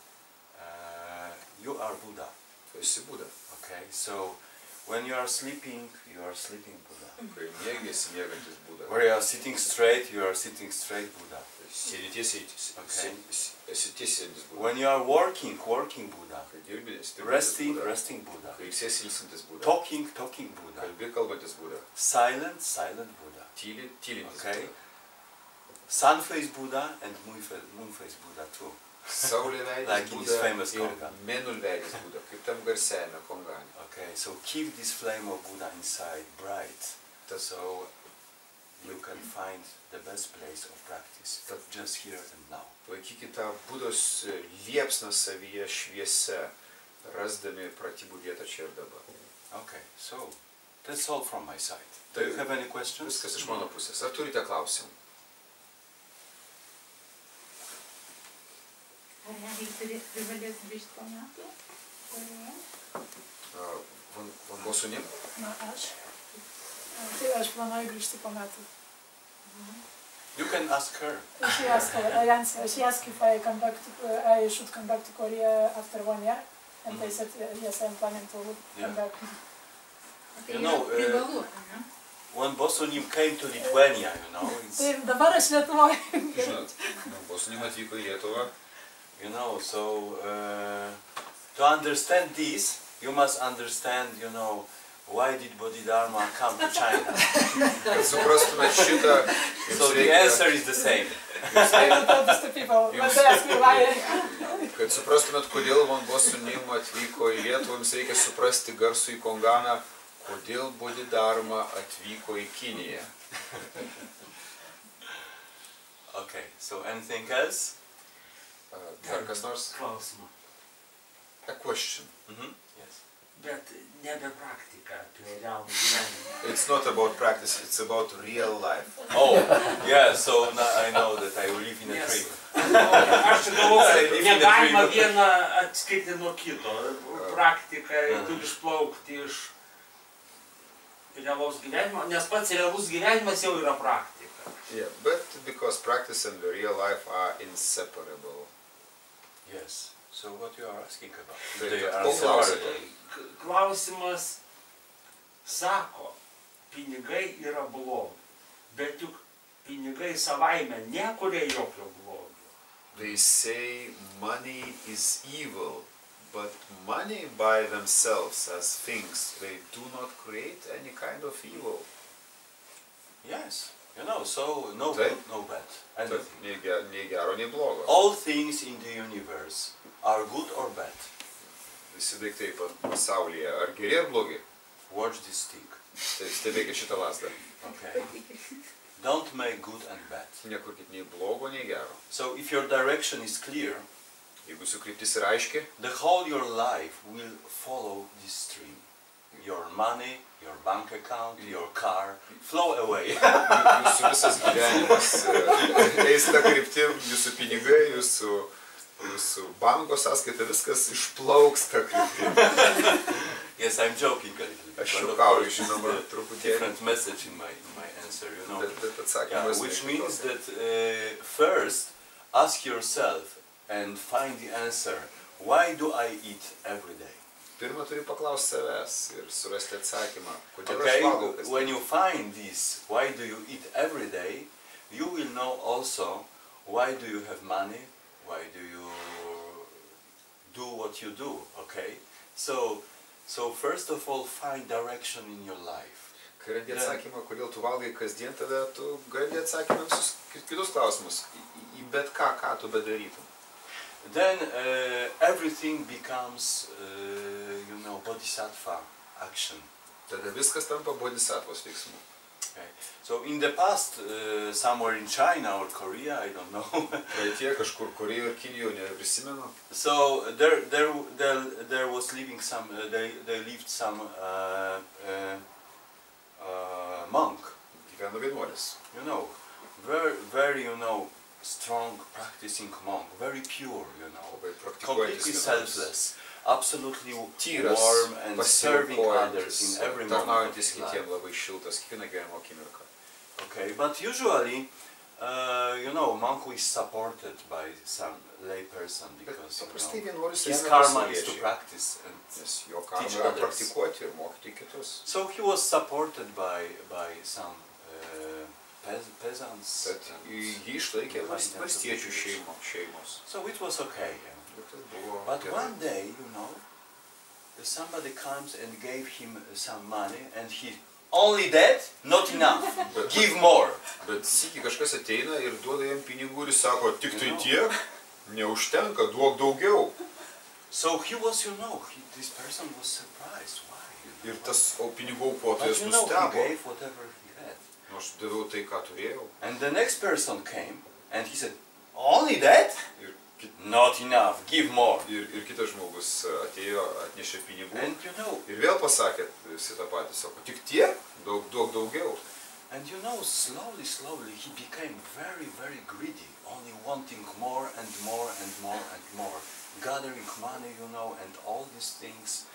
You are Buddha. Tu esi Buddha. Okay, so when you are sleeping Buddha. Kai miegi, esi miegantis Buddha. When you are sitting straight, you are sitting straight Buddha. Sėdi tiesiai, esi tiesiantis Buddha. When you are working Buddha. Kai dirbi, esi Resting Buddha. Kai ilsiesi ilsintis Buddha. Talking Buddha. Kalbi kalbantis Buddha. Silent Buddha. Tylintis Okay. Buddha. Sun face Buddha and moon face Buddha too. Saulėveidis Like in this famous Buddha Kongan. ir mėnulveidis Buddha, kaip tam garsiajame Kongane. Okay, so keep this flame of Buddha inside bright, so you can find the best place of practice, just here and now. Laikykite tą Budos liepsną savyje šviese, rasdami pratybų vietą čia ir dabar. Okay, so that's all from my side. Do you have any questions? Viskas iš mano pusės. Ar turite klausimų? Ar realiai privalės grįžti po metų? Vanduo su nim? Na, aš. Tai aš planuoju grįžti po metų. You can ask her. She asked if I should come back to Korea after 1 year, and I said yes, I'm planning to come back. You know, privalu, ne? when Bosunim came to Lithuania, you know, Tai dabar aš Lietuvoje. Žinot, Vanduo su nim atvyko į Lietuvą. you know, so To understand this, you must understand, you know, why did Bodhidharma come to China? Kad suprastumėt šitą, So the answer is the same. I don't tell this to people, but they ask me why. Kad suprastumėt, kodėl Van Bosunim atvyko į Lietuvą, jums reikia suprasti garsų į Konganą, kodėl Bodhidharma atvyko į Kiniją. Okay, so anything else? Dar kas nors? Klausimą. A question. Yes. Bet nebe praktika apie realų gyvenimą. It's not about practice, it's about real life. Oh, yeah, so now I know that I live in a Yes. tree. Aš čia galvoju, negalima vieną atskirti nuo kito. Praktika turi išplaukti iš realaus gyvenimo, nes pats realus gyvenimas jau yra praktika. Yeah, but because practice and the real life are inseparable. Yes. So what you are asking about? They They are are both separable. Klausimas sako, pinigai yra blogi, bet juk pinigai savaime nekuria jokio blogio. They say money is evil, but money by themselves as things, they do not create any kind of evil. Yes. You know, so no Taip. good, no bad. Tad Anything. nei gero, nei blogo. All things in the universe are good or bad. Visi daiktai pasaulyje, ar geri ar blogi? Watch this stick. Tai stebėkit šitą lasdą. Okay. Don't make good and bad. Nekurkit nei blogo, nei gero. So if your direction is clear, Jeigu jūsų kryptis yra aiški, the whole your life will follow this stream. Your money, your bank account, your car flow away. jūsų visas gyvenimas eis tą kryptim, jūsų pinigai, jūsų banko sąskaita, viskas išplauks tą kryptim. Yes, I'm joking a little bit. Aš but of juokauju, course, žinoma, it's a truputėlį. different message in my answer, you know. Bet Yeah, atsakymas which ne means kitoks. that first ask yourself and find the answer. Why do I eat every day? Pirma turi paklausti savęs ir surasti atsakymą, kodėl aš Okay, valgau kasdien. when you find this, why do you eat every day, you will know also why do you have money, why do you do what you do, okay? So first of all, find direction in your life. Kai randi atsakymą, kodėl tu valgai kasdien, tada tu gali atsakymą visus kitus klausimus, į bet ką tu bedarytum. Then everything becomes, you know, bodhisattva action. Tada viskas tampa bodhisattvos veiksmu. Okay. So in the past, somewhere in China or Korea, I don't know. Praeitie kažkur Korėjoje ir Kinijoje, neprisimenu. So there was living some, they lived some monk. Gyveno vienuolis. You know, very, you know, strong practicing monk, very pure, you know, Labai praktikuojantis completely vienuolis. selfless, absolutely Tyras, warm and serving others pasiaukojantis, in every moment of tarnaujantis his life. kitiem, labai šiltas, kiekvieną gyvenimo akimirką. Okay, but usually, you know, monk is supported by some lay person Bet because paprastai you know, vienuolis his remia karma is to pasauliečiai, practice and nes jo karma teach yra others. praktikuoti ir mokyti kitus. so he was supported by some peasants. Tad jį išlaikė Valstiečių valstiečių piliečių. šeimos. So it was okay. Yeah. Ir tas buvo But gerai. one day, you know, somebody comes and gave him some money and he only that, not enough, give more. Bet sykį kažkas ateina ir duoda jam pinigų ir sako, tik tai tiek, neužtenka, duok daugiau. So he was, you know, this person was surprised. Why? You Ir know? tas pinigų But aukotojas you know, he nustebo. gave whatever he had. Nu, aš daviau tai, ką turėjau. And the next person came and he said, only that? Ir, Not enough, give more. ir kitas žmogus atėjo, atnešė pinigų. And you know, Ir vėl pasakė visi tą patį, sako, tik tiek, duok daugiau. And you know, slowly he became very greedy, only wanting more and more and more and more, gathering money, you know, and all these things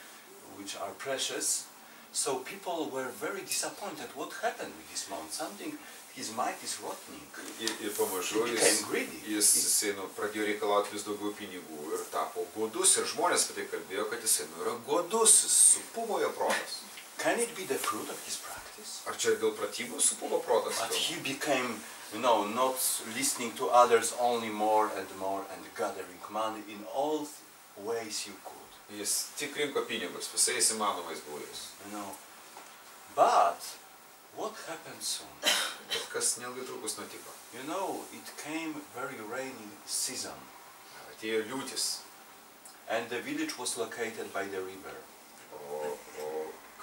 which are precious. So people were very disappointed. What happened with this monk? Something, his mind is rotting. Ir pamažu He became greedy. jisai pradėjo reikalauti vis daugiau pinigų ir tapo godus. Ir žmonės apie tai kalbėjo, kad jisai yra godus, supuvo jo protas. Can it be the fruit of his practice? Ar čia dėl pratybų supuvo protas? But he became, you know, not listening to others, only more and more and gathering money in all ways you could. Jis tik rinko pinigus, visais įmanomais būdais. you know. But what happened soon? Bet kas neilgai trukus nutiko. You know, it came very rainy season, Atėjo liūtis, and the village was located by the river. o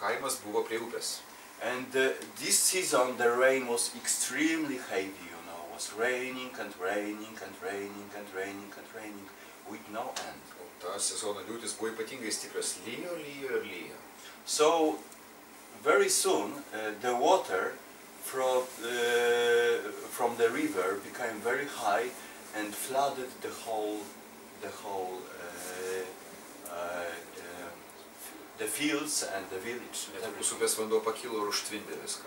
kaimas buvo prie upės. And this season the rain was extremely heavy, you know, was raining and raining and raining and raining and raining with no end. O ta sezono liūtis buvo ypatingai stiprios, lyjo, lyjo ir lyjo. So very soon the water from the river became very high and flooded the whole the fields and the village. Netrukus upės vanduo pakilo ir užtvindė viską.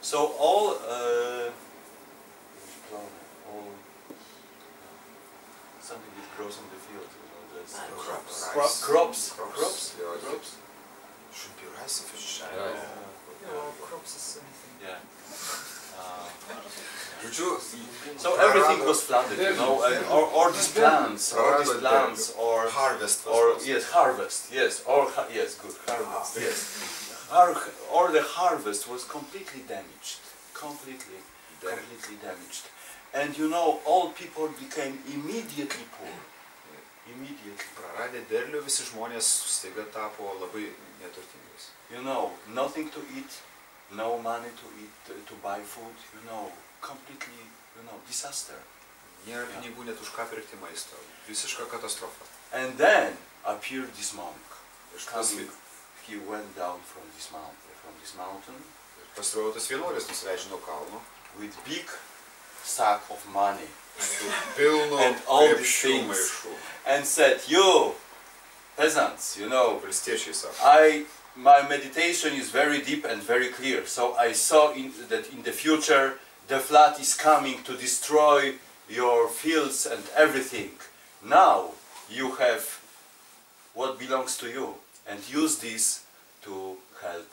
So all something that grows in the field, you know, there's crops. Should be rice if it's Crops is anything. Yeah. Žodžiu, So everything was flooded, you know, or these plants, or harvest harvest, yes, yes, good, harvest, yes. Or the harvest was completely damaged, completely damaged. And you know, all people became immediately poor. Immediately. Praradę derlių visi žmonės staiga tapo labai neturtingais. You know, nothing to eat, no money to eat, to buy food, you know, completely, you know, disaster. Nėra pinigų net už ką pirkti maisto. Visiška katastrofa. And then appeared this monk. Ir He went down from this mountain pasirodo tas vienuolis nusileidžia nuo kalno. with big sack of money Su pilnu And all these krepšiu things. maišų. and said, "You peasants, you know, Valstiečiai sako. my meditation is very deep and very clear. So I saw that in the future the flood is coming to destroy your fields and everything. Now you have what belongs to you and use this to help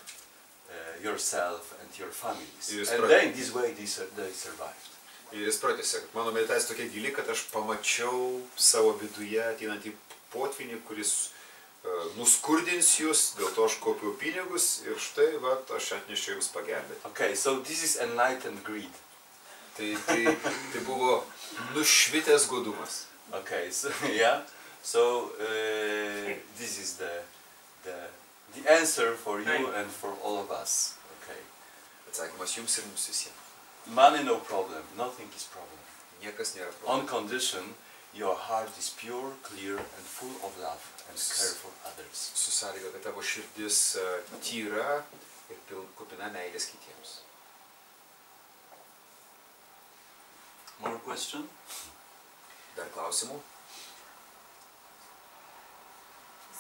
yourself and your families." Yes, And right. then this way they survived. Ir jis pratęsė, kad mano meditacija tokia gili, kad aš pamačiau savo viduje ateinantį potvinį, kuris nuskurdins jūs, dėl to aš kaupiau pinigus ir štai, vat, aš atnešiau jums pagelbėti. Okay, so this is enlightened greed. Tai buvo nušvitęs godumas. Okay, so yeah, so this is the answer for you and for all of us. Okay, Atsakymas jums ir mums visiems. money no problem, nothing is problem. Niekas nėra On problema. condition your heart is pure, clear, and full of love and care for others. Su sąlyga, kad tavo širdis tyra ir kupina meilės kitiems. More question? Dar klausimų?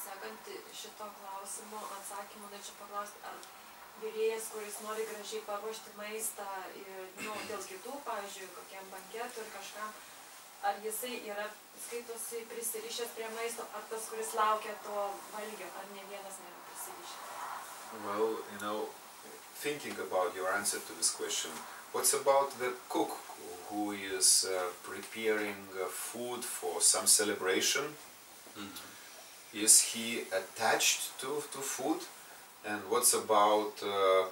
Sekant šito klausimo atsakymą, norėčiau paklausti, ar virėjas, kuris nori gražiai paruošti maistą ir, nu, dėl kitų, pavyzdžiui, kokiam banketui ir kažkam, ar jisai yra, skaitosi, prisirišęs prie maisto, ar tas, kuris laukia to valgio, ar ne vienas nėra prisirišęs? Well, you know, thinking about your answer to this question, what's about the cook who is preparing food for some celebration? Is he attached to food? And what's about a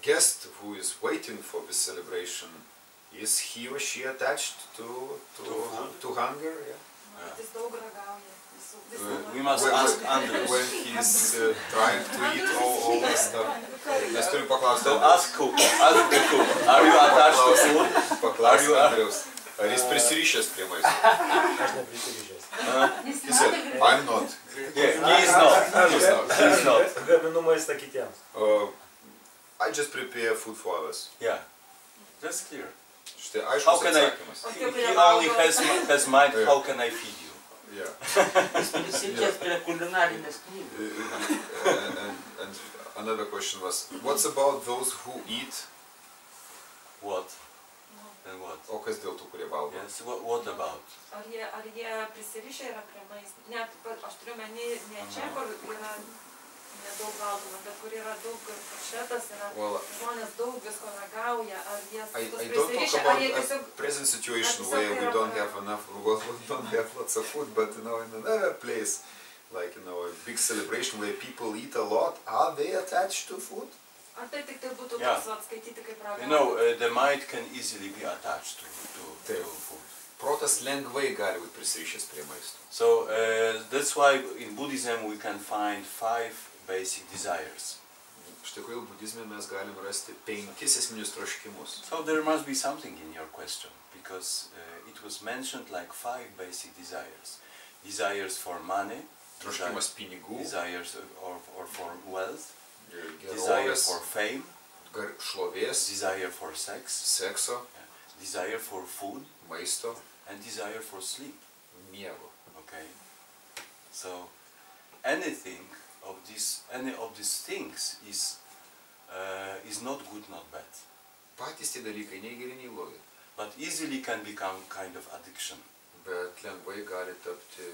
guest who is waiting for this celebration? Is he or she attached to hunger? Yeah. Jis daug ragauja, visų We must ask Andrews. When he's trying to eat all the stuff. Mes turim paklausti. So ask the cook, are you attached to food? Paklausti Andriaus. Ar jis prisirišęs prie maisto? Aš neprisirišęs. He said, I'm not. Yeah, he is not. He is not. Gaminu maistą kitiems. I just prepare food for others. Yeah, that's clear. Štai How aiškus can I? atsakymas. He only has mind. How can I feed you? Yeah. Prisirišęs prie kulinarinės knygos. And another question was, what's about those who eat? What? And what? O kas dėl tų, kurie valgo? Yes. What about? Ar jie prisirišę yra prie maisto? Net, aš turiu meni, ne čia, kur yra nedaug valgoma, bet kur yra daug karšetas, yra žmonės daug visko ragauja, ar jie I don't prisirišę, talk ar jie about tiesiog... a present situation where we don't have enough, well, we don't have lots of food, but you know, in another place like, you know, a big celebration where people eat a lot, are they attached to food? Ar tai tik tai būtų Yeah. toks atskaityti kaip You know, ragaujant? the mind can easily be attached to Taip. food. Protas lengvai gali būti prisirišęs prie maisto. So that's why in Buddhism we can find 5 basic desires. Štai kodėl budizme mes galim rasti 5 esminius troškimus. So there must be something in your question, because it was mentioned like 5 basic desires. Desires for money, Troškimas pinigų, desires or for wealth, desire gerovės, for fame, šlovės, desire for sex, sekso, desire for food, maisto, and desire for sleep. miego. Okay. So anything of any of these things is not good, not bad, Patys tie dalykai nei geri, nei blogi, but easily can become kind of addiction bet lengvai gali tapti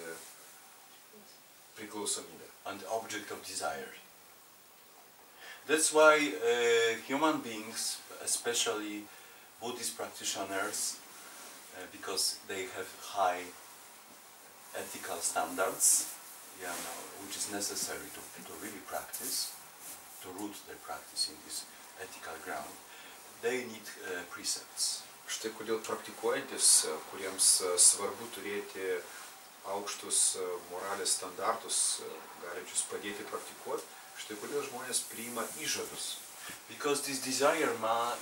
priklausomybė. and object of desire. That's why human beings, especially Buddhist practitioners, because they have high ethical standards, which is necessary to really practice, to root their practice in this ethical ground, they need precepts. Štai kodėl praktikuojantis, kuriems svarbu turėti aukštus moralės standartus, galinčius padėti praktikuoti, štai kodėl žmonės priima įžadus. Because this desire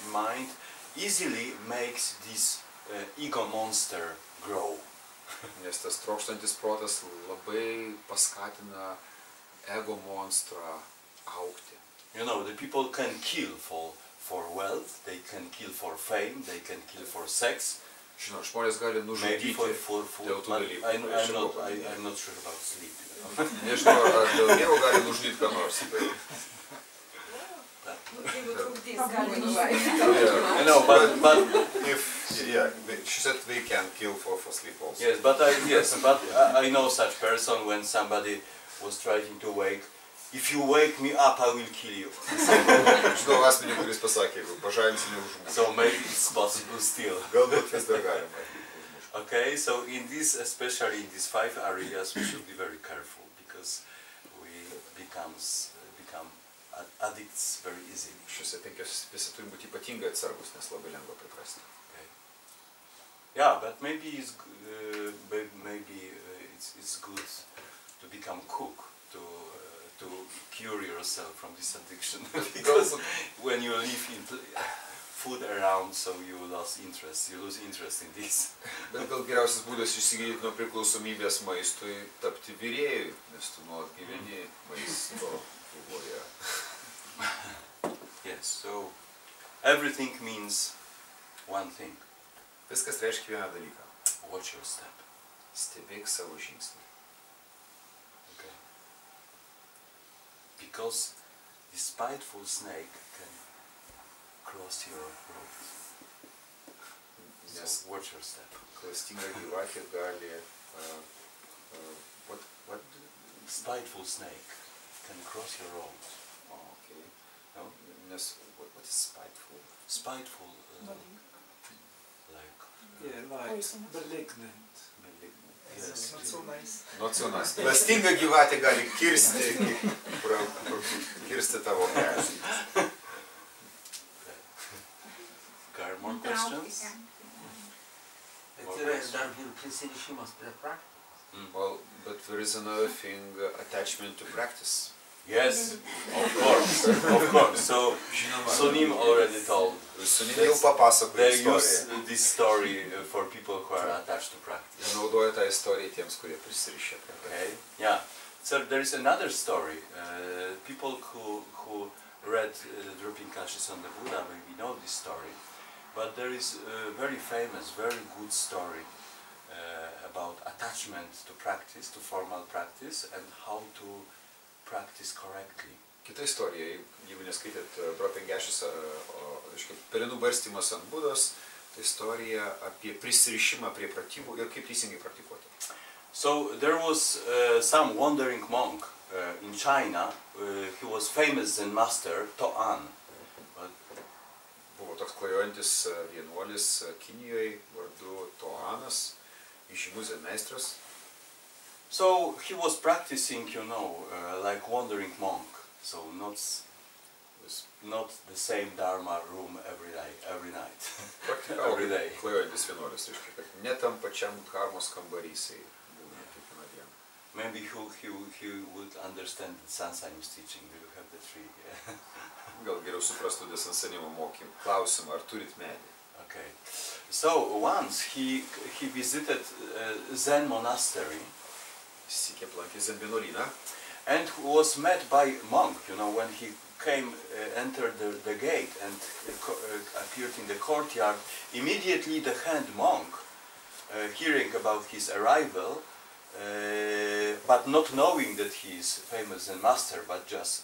mind easily makes this ego monster grow. Nes tas trokštantis protas labai paskatina ego monstrą augti. You know, the people can kill for wealth, they can kill for fame, they can kill for sex, Žinot, žmonės gali maybe nužudyti for food, dėl tų but dalykų. I'm not sure about sleep. Nežinau, ar dėl miego gali nužudyti ką nors. Jeigu trukdys, gali Yeah. You know, but She said they can kill for sleep also. yes, but I know such person when somebody was trying to wake. If you wake me up, I will kill you. Žinau asmenį, kuris pasakė, jeigu pažadinsi, neužmuši. So maybe it's possible still. Galbūt vis dar galima. Okay, so especially in these 5 areas, we should be very careful because we become addicts very easily. Šiuose 5 visi turi būti ypatingai atsargus, nes labai lengva priprasti. Okay. Yeah, but maybe it's good to become cook to cure yourself from this addiction because when you live in food around, so you lose interest in this. Bet gal geriausias būdas išsigydyti nuo priklausomybės maistui tapti virėjui, nes tu nuolat gyveni maisto kalboje. Yes, so everything means one thing. Viskas reiškia vieną dalyką. Watch your step. Stebėk savo žingsnį. Okay. Because the spiteful snake can cross your road. Nes So watch your step. klastinga gyvatė gali... What? Spiteful snake can cross your road. Oh, okay. No? Nes, what is spiteful? Spiteful, like... Poisonous. Malignant. Yes. Not so nice. Not so nice. Klastinga gyvatė gali kirsti tavo kelią. Are more questions? Bet yra dar ir prisirišimas prie praktikos. Well, but there is another thing, attachment to practice. Yes, of course. So Sunim already told. Sunim jau papasakojo They istoriją. use this story for people who are attached to practice. Jie naudoja tą istoriją tiems, kurie prisirišę prie to. Okay. Yeah. So there is another story. People who read Dropping Ashes on the Buddha maybe know this story, but there is a very famous, very good story about attachment to practice, to formal practice, and how to practice correctly. Kita istorija, jeigu neskaitėt Dropping Ashes, pelenų barstymas ant Budos, tai istorija apie prisirišimą prie pratybų ir kaip teisingai praktikuoti. So there was some wandering monk in China. He was famous Zen master, To'an. Buvo toks klajojantis vienuolis Kinijoje vardu To'anas, įžymus zen meistras. So he was practicing, like wandering monk. So not the same Dharma room every night. Praktikavo Every day. klajojantis vienuolis, reiškia, kad ne tam pačiam karmos kambarį jisai būna kiekvieną dieną. Maybe he would understand the Sansanim's teaching. Do you have the tree? Gal geriau suprastų Desansanimo mokymą. Klausimą, ar turit medį? Okay. So once he visited Zen monastery. Sikė aplankė Zen vienuolyną. And was met by monk, when he entered the gate and appeared in the courtyard. Immediately the hand monk, hearing about his arrival, but not knowing that he is famous Zen master, but just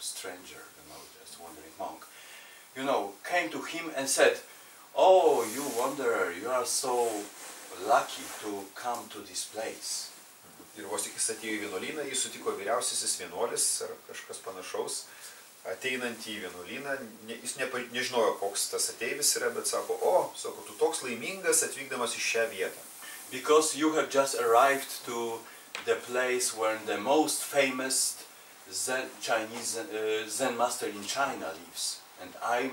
stranger, just wandering monk, came to him and said, "Oh, you wanderer, you are so lucky to come to this place." Ir vos tik jis atėjo į vienuolyną, jis sutiko vyriausiasis vienuolis ar kažkas panašaus, ateinant į vienuolyną, jis nežinojo, koks tas ateivis yra, bet sako, sako, tu toks laimingas atvykdamas į šią vietą. Because you have just arrived to the place where the most famous Chinese Zen master in China lives, and I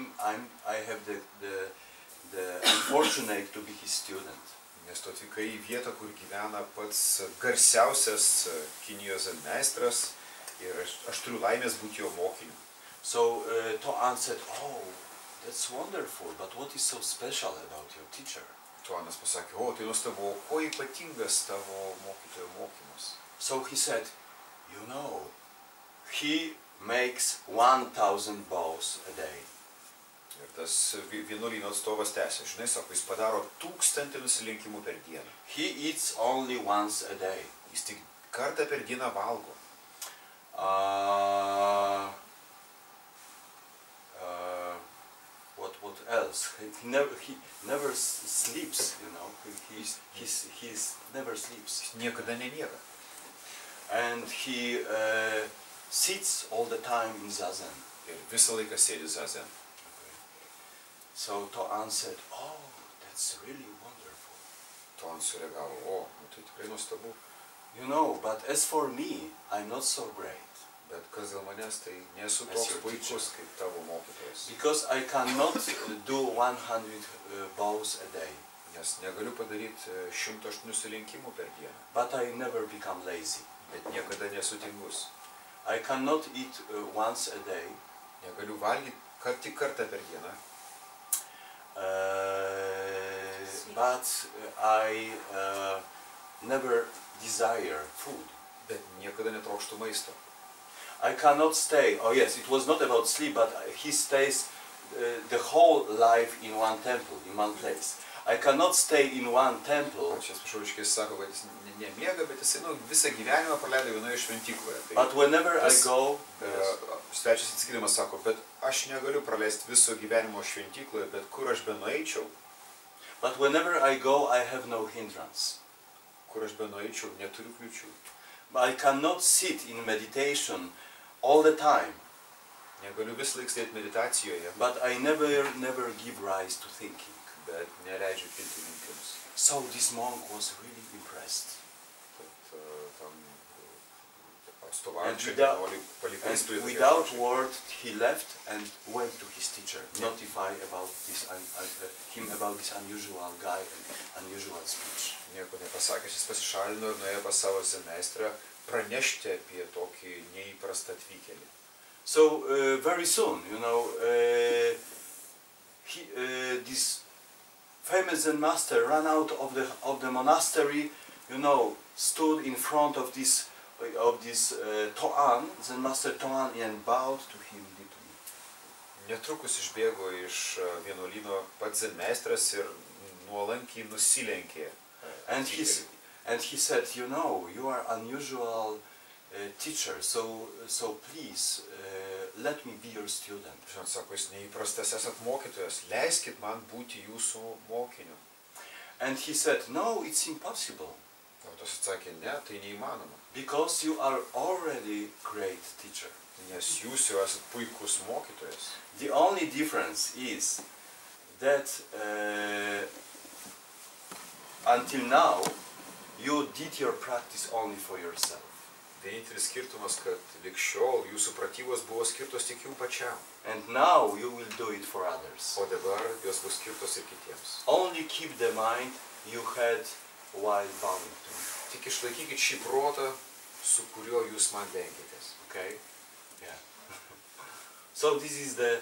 have the unfortunate to be his student. Nes tu atvykai į vietą, kur gyvena pats garsiausias Kinijos Zen meistras ir aš turiu laimės būti jo mokiniu. So Toan said, "Oh, that's wonderful, but what is so special about your teacher?" Toanas pasakė, tai nuostabu, kuo ypatingas tavo mokytojo mokymas? So he said, he makes 1,000 bows a day. Ir tas vienuolyno atstovas tęsė, žinai, sako, jis padaro 1000 nusilenkimų per dieną. He eats only once a day. Jis tik kartą per dieną valgo. What else? He never sleeps, He never sleeps. Jis niekada nemiega. And he sits all the time in zazen. Ir visą laiką sėdi zazen. So Toan said, "Oh, that's really wonderful." Toan sureagavo, tai tikrai nuostabu. But as for me, I'm not so great. Bet kas dėl manęs, tai nesu toks puikus kaip tavo mokytojas. Because I cannot do 100 bows a day. Nes negaliu padaryti 108 nusilenkimų per dieną. But I never become lazy. Bet niekada nesu tingus. I cannot eat once a day. Negaliu valgyti tik kartą per dieną. But I never desire food. Bet niekada netrokštu maisto. I cannot stay. Oh yes, it was not about sleep, but he stays the whole life in one temple, in one place. I cannot stay in one temple. Čia atsiprašau, sako, kad jis nemiega, bet jisai visą gyvenimą praleido vienoje šventykloje. But whenever I go, svečias atsakydamas sako, bet aš negaliu praleisti viso gyvenimo šventykloje, bet kur aš benueičiau. But whenever I go, I have no hindrance. Kur aš benueičiau, neturiu kliučių. I cannot sit in meditation all the time. Negaliu vis laik sėdėti meditacijoje. But I never give rise to thinking. Bet neleidžiu kilti mintims. So this monk was really impressed. And without word, he left and went to his teacher, notify about him about this unusual guy and unusual speech. Nieko nepasakęs, jis pasišalino ir nuėjo pas savo meistrą pranešti apie tokį neįprastą atvykėlį. So very soon, this famous Zen master ran out of the monastery, stood in front of this Toan, Zen master Toan, and bowed to him deeply. Netrukus išbėgo iš vienuolyno pats Zen meistras ir nuolankiai nusilenkė. And he said, you are unusual teacher, so please let me be your student. Žinot, sako, jūs neįprastas esat mokytojas, leiskit man būti jūsų mokiniu. And he said, no, it's impossible. O tas atsakė, ne, tai neįmanoma. Because you are already great teacher. Nes jūs jau esat puikus mokytojas. The only difference is that until now you did your practice only for yourself. Vienintelis skirtumas, kad lig šiol jūsų pratybos buvo skirtos tik jums pačiam, And now you will do it for others. o dabar jos bus skirtos ir kitiems. Only keep the mind you had while bowing to me. Tik išlaikykit šį protą, su kuriuo jūs man lenkitės. Okay? Yeah. So this is the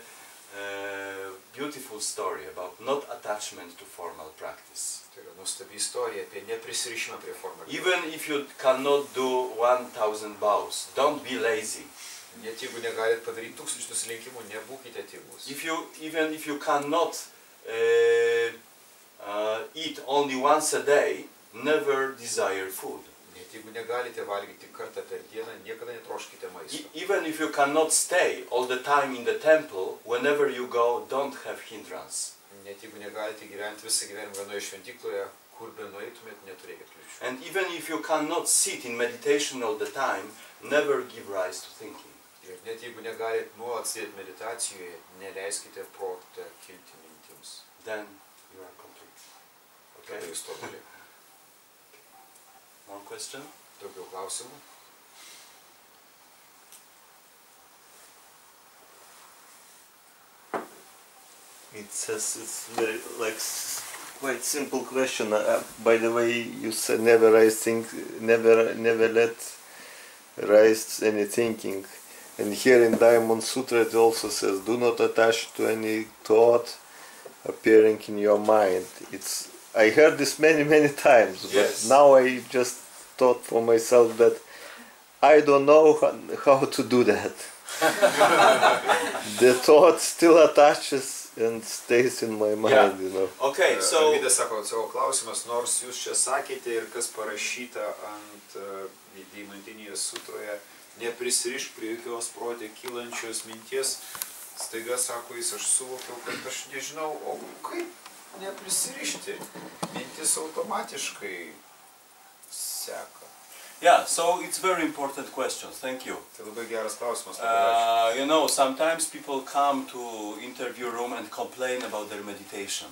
beautiful story about not attachment to formal practice. Tai yra nuostabi istorija apie neprisirišimą prie formalių. Even if you cannot do 1000 bows, don't be lazy. Net jeigu negalit padaryti 1000 nusilenkimų, nebūkite tingūs. Even if you cannot eat only once a day, never desire food. Net jeigu negalite valgyti kartą per dieną, niekada netroškite maisto. Even if you cannot stay all the time in the temple, whenever you go, don't have hindrance. Net jeigu negalite gyventi visą gyvenimą vienoje šventykloje, kur be nueitumėt, neturėkit kliūčių. And even if you cannot sit in meditation all the time, never give rise to thinking. Ir net jeigu negalit nuolat sėdėti meditacijoje, neleiskite protą kilti mintims. Then you are complete. Tada Okay? jūs tobuli. More question? Daugiau klausimų? It says it's very quite simple question. By the way, you said never let rise any thinking. And here in Diamond Sutra it also says, do not attach to any thought appearing in your mind. I heard this many times, but Yes. now I just thought for myself that I don't know how to do that. The thought still attaches and stays in my mind, Yeah. you know. Okay, so Alvydas sako, savo klausimas, nors jūs čia sakėte ir kas parašyta ant Deimantinėje sutroje, neprisirišk prie jokios protė kylančios minties, staiga sako jis, aš suvokiau, kad aš nežinau, o kaip neprisirišti, mintis automatiškai seka. yeah, so it's very important question. Thank you. Tai labai geras klausimas. Labai ačiū. You know, sometimes people come to interview room and complain about their meditation.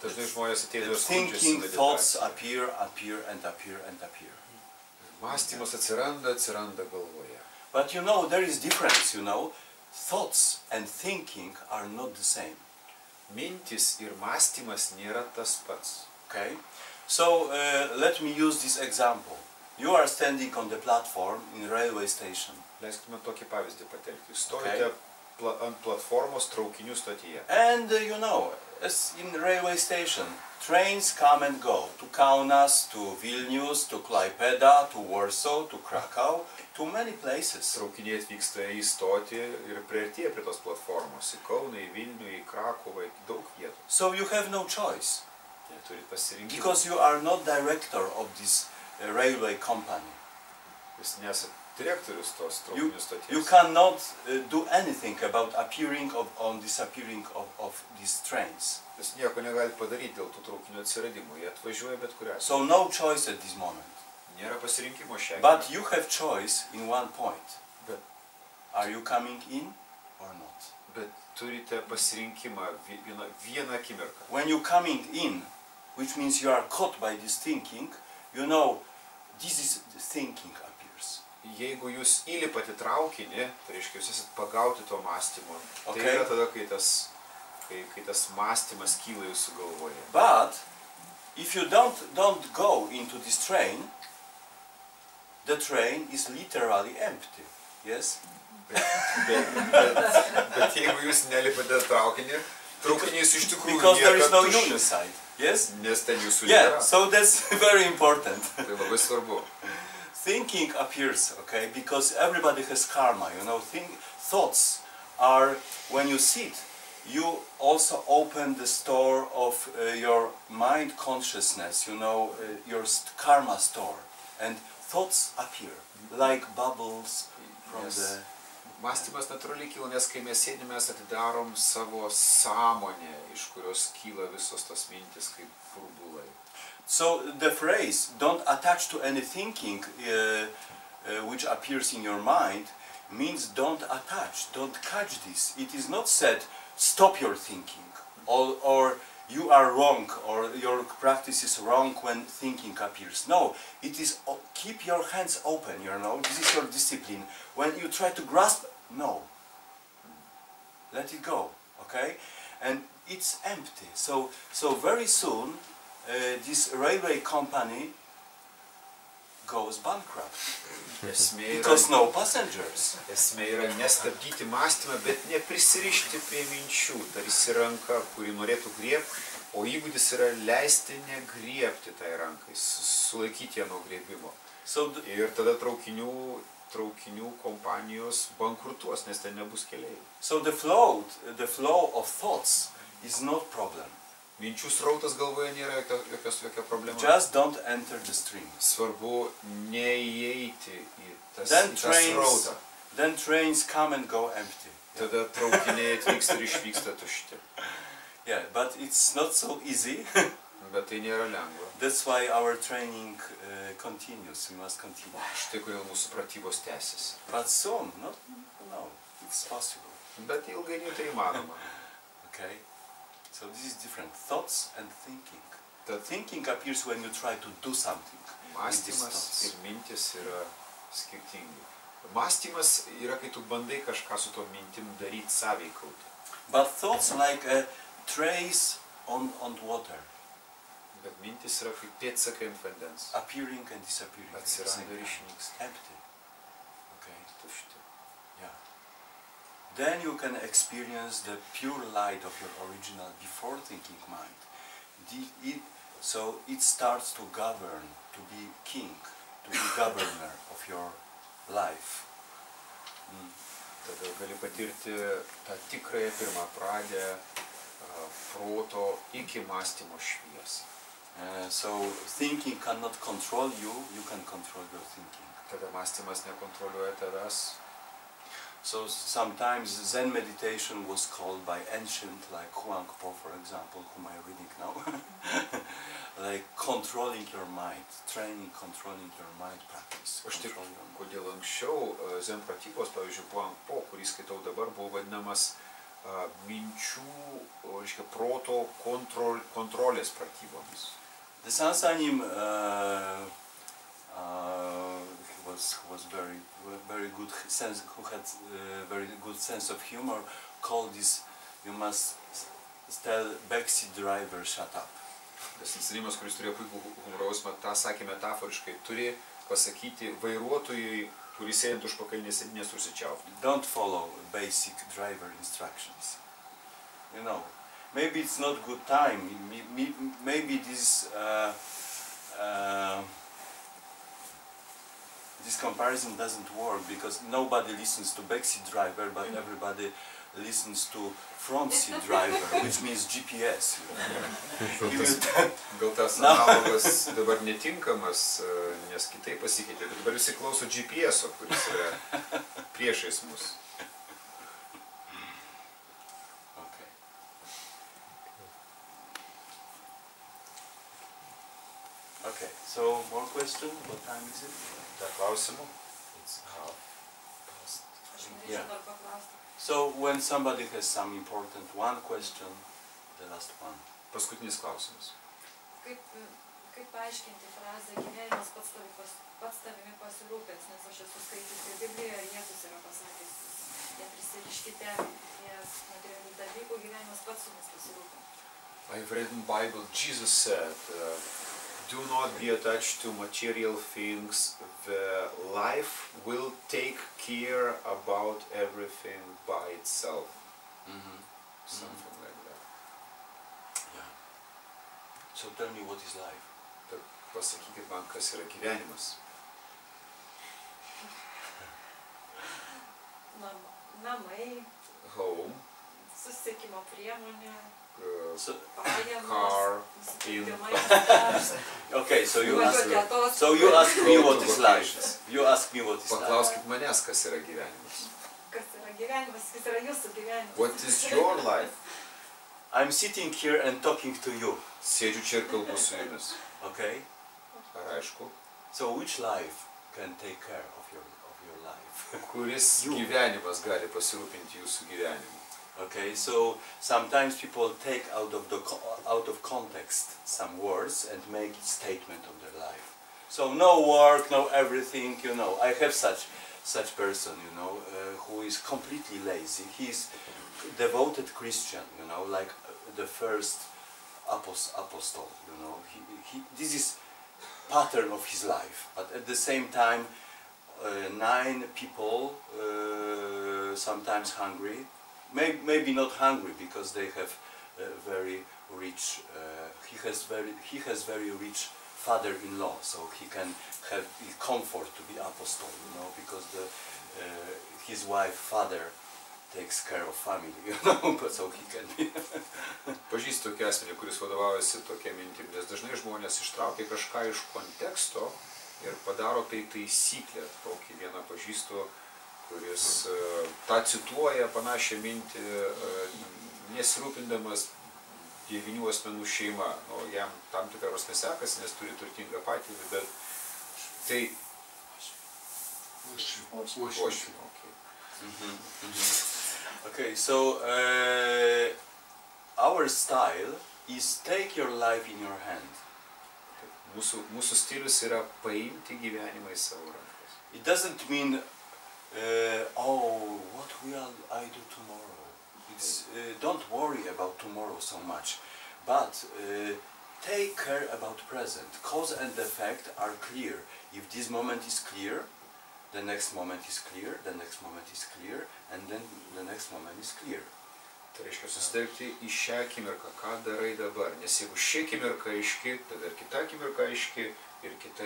Dažnai žmonės ateina ir skundžiasi Thinking thoughts meditaciją. appear and appear. Mąstymas atsiranda galvoje. But you know, there is difference, you know. Thoughts and thinking are not the same. Mintis ir mąstymas nėra tas pats. Okay? So, let me use this example. You are standing on the platform in railway station. Leiskime tokį pavyzdį pateikti. Jūs stovite ant platformos traukinių stotyje. And you know, as in railway station, trains come and go to Kaunas, to Vilnius, to Klaipėda, to Warsaw, to Krakow, to many places. Traukiniai atvyksta į stotį ir priartėja prie tos platformos. Į Kauną, į Vilnių, į Krakovą, į daug vietų. So you have no choice, Neturit pasirinkimą. because you are not director of this railway company. Jūs nesat direktorius tos You traukinių stoties. cannot do anything about appearing on disappearing of these trains. Jūs nieko negalite padaryti dėl tų traukinių atsiradimų. Jie atvažiuoja bet kurią. So no choice at this moment. Nėra pasirinkimo šiandien. But you have choice in one point. Bet, Are you coming in or not? bet turite pasirinkimą vieną akimirką. When you're coming in, which means you are caught by this thinking, you know, this is the thinking appears. Jeigu jūs įlipat į traukinį, tai reiškia, jūs esat pagauti to mąstymo. Okay. Tai yra tada, kai tas mąstymas kyla jūsų galvoje. But if you don't go into this train, the train is literally empty. Yes? Bet jeigu jūs nelipate traukinį, traukinys iš tikrųjų Because there is no lieka you tuščias. inside. Yes? Nes ten jūsų Yeah, nėra. so that's very important. Tai labai svarbu. Thinking appears, okay, because everybody has karma, you know. Thoughts are, when you sit, you also open the store of your mind consciousness, you know, your karma store, and thoughts appear like bubbles from Yes. the. Mąstymas natūraliai kyla, nes kai mes sėdime, mes atidarom savo sąmonę, iš kurios kyla visos tos mintis kaip burbulai. So the phrase "don't attach to any thinking" which appears in your mind means don't attach, don't catch this. It is not said stop your thinking or you are wrong or your practice is wrong when thinking appears. No, it is keep your hands open, you know, this is your discipline. When you try to grasp, no, let it go, okay? And it's empty. So very soon this railway company goes bankrupt because no passengers. Esmė yra nestabdyti mąstymą, bet neprisirišti prie minčių, tarsi ranka, kuri norėtų griebti, o įgūdis yra leisti negriebti tai rankai, sulaikyti ją nuo griebimo. Ir tada traukinių kompanijos bankrutuos, nes ten nebus keleivių. So the flow of thoughts is not problem. Minčių srautas galvoje nėra jokia problema. Just don't enter the stream. Svarbu neįeiti į tas srautą. Then trains come and go empty. Tada traukiniai atvyksta ir išvyksta tušti. Yeah, but it's not so easy. Bet tai nėra lengva. That's why our training continues. We must continue. Štai kodėl mūsų pratybos tęsis. But soon, no, it's possible. Bet ilgainiui tai įmanoma. Okay. So this is different. Thoughts and thinking. The thinking appears when you try to do something. Mąstymas ir mintis yra skirtingi. Mąstymas yra, kai tu bandai kažką su to mintim daryti, sąveikauti. But thoughts like a trace on water. Bet mintis yra kaip pėdsakai ant vandens. Appearing and disappearing. Atsiranda ir išnyksta. Empty. Okay. Tušti. Yeah. Then you can experience the pure light of your original before thinking mind. So it starts to govern, to be king, to be governor of your life. Tada gali patirti tą tikrąją pirmą pradę proto iki mąstymo šviesą. So thinking cannot control you, you can control your thinking. Tada mąstymas nekontroliuoja tavęs. So sometimes Zen meditation was called by ancient, like Huang Po, for example, whom I'm reading now, like controlling your mind, training, controlling your mind practice. Aš tik, kodėl anksčiau Zen pratybos, pavyzdžiui, Huang Po, kurį skaitau dabar, buvo vadinamas minčių, reiškia, proto kontrolės pratybomis. The Sansanim was very good sense, who had very good sense of humor, called this, you must tell backseat driver, shut up. Tas Sansanimas, kuris turėjo puikų humoro jausmą, tą sakė metaforiškai, turi pasakyti vairuotojui, kuris sėdint už pakalinės sėdinės, užsičiaupti. Don't follow basic driver instructions. You know, maybe it's not good time, maybe this comparison doesn't work because nobody listens to backseat driver, but everybody listens to front seat driver, which means GPS. Gal tas analogas dabar netinkamas, nes kitaip pasikeitė, bet dabar visi klauso GPS-o, kuris yra priešais mus. Okay. Okay, so more question? What time is it? Dar klausimų? It's half past. Yeah. So when somebody has some important one question, the last one. Paskutinis klausimas. Kaip paaiškinti frazę gyvenimas pats tavimi pasirūpins, nes aš esu skaičiusi Biblijoje ir Jėzus yra pasakęs, neprisiriškite prie materialių dalykų, gyvenimas pats su mumis pasirūpins. I've read in the Bible, Jesus said, do not be attached to material things. The life will take care about everything by itself. Something like that. Yeah. So tell me, what is life? Pasakykit man, kas yra gyvenimas. Namai. Home. Susisiekimo priemonė. Car, Okay, so you ask me what is life. You ask me what is life. Paklauskit manęs, kas yra gyvenimas. Kas yra gyvenimas, kas yra jūsų gyvenimas. What is your life? I'm sitting here and talking to you. Sėdžiu čia ir kalbu su jumis. Okay? Ar aišku? So which life can take care of your life? Kuris gyvenimas gali pasirūpinti jūsų gyvenimu? Okay, so sometimes people take out of context some words and make a statement of their life. So no work, no everything, you know. I have such person, you know, who is completely lazy. He's devoted Christian, you know, like the first apostle, you know. This is pattern of his life, but at the same time, 9 people, sometimes hungry, maybe not hungry because they have very rich. He has very rich father-in-law, so he can have comfort to be apostle, you know, because his wife, father, takes care of family, you know, but so he can be. Pažįstu tokį asmenį, kuris vadovaujasi tokia mintim, nes dažnai žmonės ištraukia kažką iš konteksto ir padaro tai taisyklę. Tokį vieną pažįstu, kuris tą cituoja panašią mintį, nesirūpindamas 9 asmenų šeima. Nu, jam tam tikrą prasme sekasi, nes turi turtingą patėvį, bet tai... Uošvį. Okay, so our style is take your life in your hand. Mūsų stilius yra paimti gyvenimą į savo rankas. It doesn't mean, oh, what will I do tomorrow? It's, don't worry about tomorrow so much, but take care about present. Cause and effect are clear. If this moment is clear, the next moment is clear, the next moment is clear, and then the next moment is clear. Tai reiškia susitelkti į šią akimirką, ką darai dabar, nes jeigu ši akimirka aiški, tada ir kita akimirka aiški, ir kita.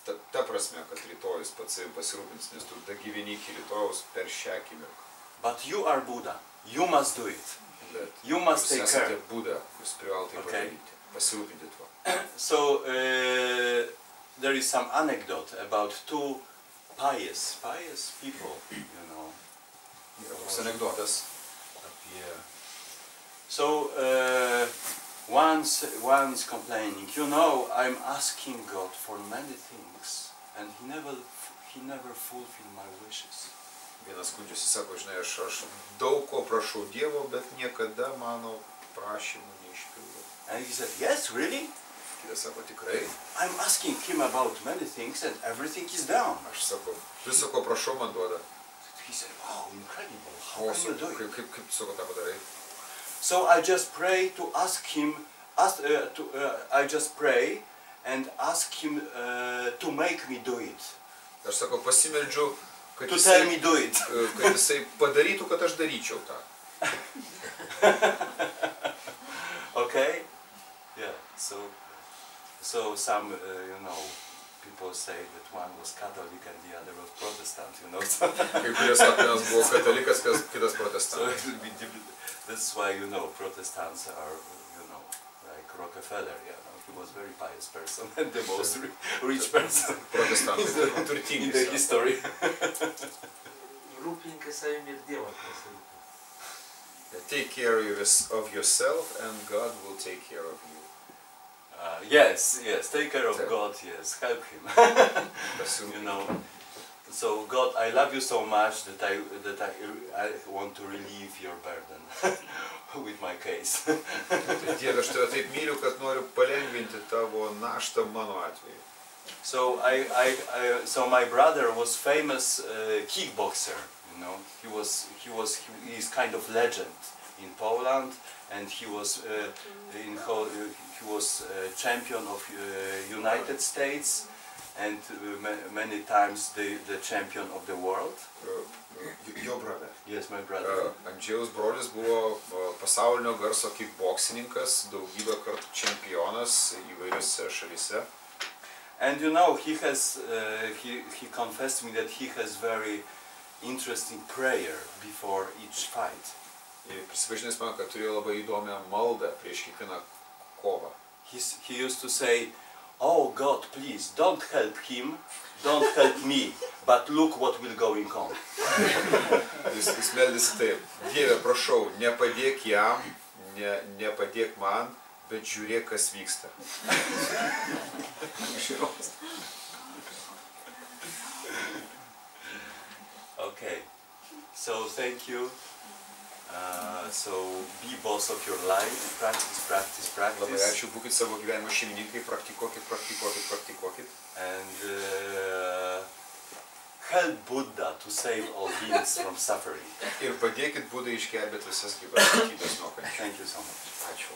Ta prasme, kad rytojus pats savim pasirūpins, nes tu gyveni iki rytojus per šią akimirką. But you are Buddha, you must do it. Bet you must take care. Jūs esate Buddha, jūs privalote padaryti, pasirūpinti tuo. So, there is some anecdote about 2 pious people, you know. Toks anekdotas. So one is complaining, you know, I'm asking God for many things, and He never fulfilled my wishes. Vienas skundžiasi, sako, žinai, aš daug ko prašau Dievo, bet niekada mano prašymų neišpildo. And he said, yes, really? Kitas sako, tikrai? I'm asking Him about many things, and everything is down. Aš sako, viso ko prašau man duoda. He said, wow, incredible, how can you do it? Kaip sako tą padarai? So I just pray to ask Him, I just pray and ask Him to make me do it. Aš sako, pasimeldžiu, kad to tell me do it. Kad jisai padarytų, kad aš daryčiau tą. Okay? Yeah, so some, you know, people say that one was Catholic and the other was Protestant, you know. Kai kurie sako, vienas buvo katalikas, kitas protestantas. So it will be that's why, you know, Protestants are, you know, like Rockefeller, you know, he was a very pious person and the most rich person in the history. Rūpinkis savimi ir Dievas pasirūpins. Take care of yourself and God will take care of you. Yes, take care of God, yes, help Him. You know, so God, I love you so much that I want to relieve your burden with my case. Dieve, aš tave taip myliu, kad noriu palengvinti tavo naštą mano atveju. So so my brother was famous kickboxer, you know. He is kind of legend in Poland, and he was champion of United States, and many times the champion of the world. Jo brother. Yes, my brother. Andžėjaus brolis buvo pasaulinio garso kickboksininkas, daugybę kartų čempionas įvairiose šalyse. And you know, he confessed me that he has very interesting prayer before each fight. Prisipažinęs man, kad turėjo labai įdomią maldą prieš kiekvieną kovą. He used to say, oh God, please, don't help him, don't help me, but look what will going on. Jis meldėsi taip, Dieve, prašau, nepadėk jam, nepadėk man, bet žiūrėk, kas vyksta. Okay, so thank you. So be boss of your life, practice, practice, Labai practice. ačiū, būkit savo gyvenimo šeimininkai, praktikuokit, praktikuokit, praktikuokit. And help Buddha to save all beings from suffering. Ir padėkit Budai išgelbėti visas gyvas būtybes nuo kančių. Thank you so much. Ačiū.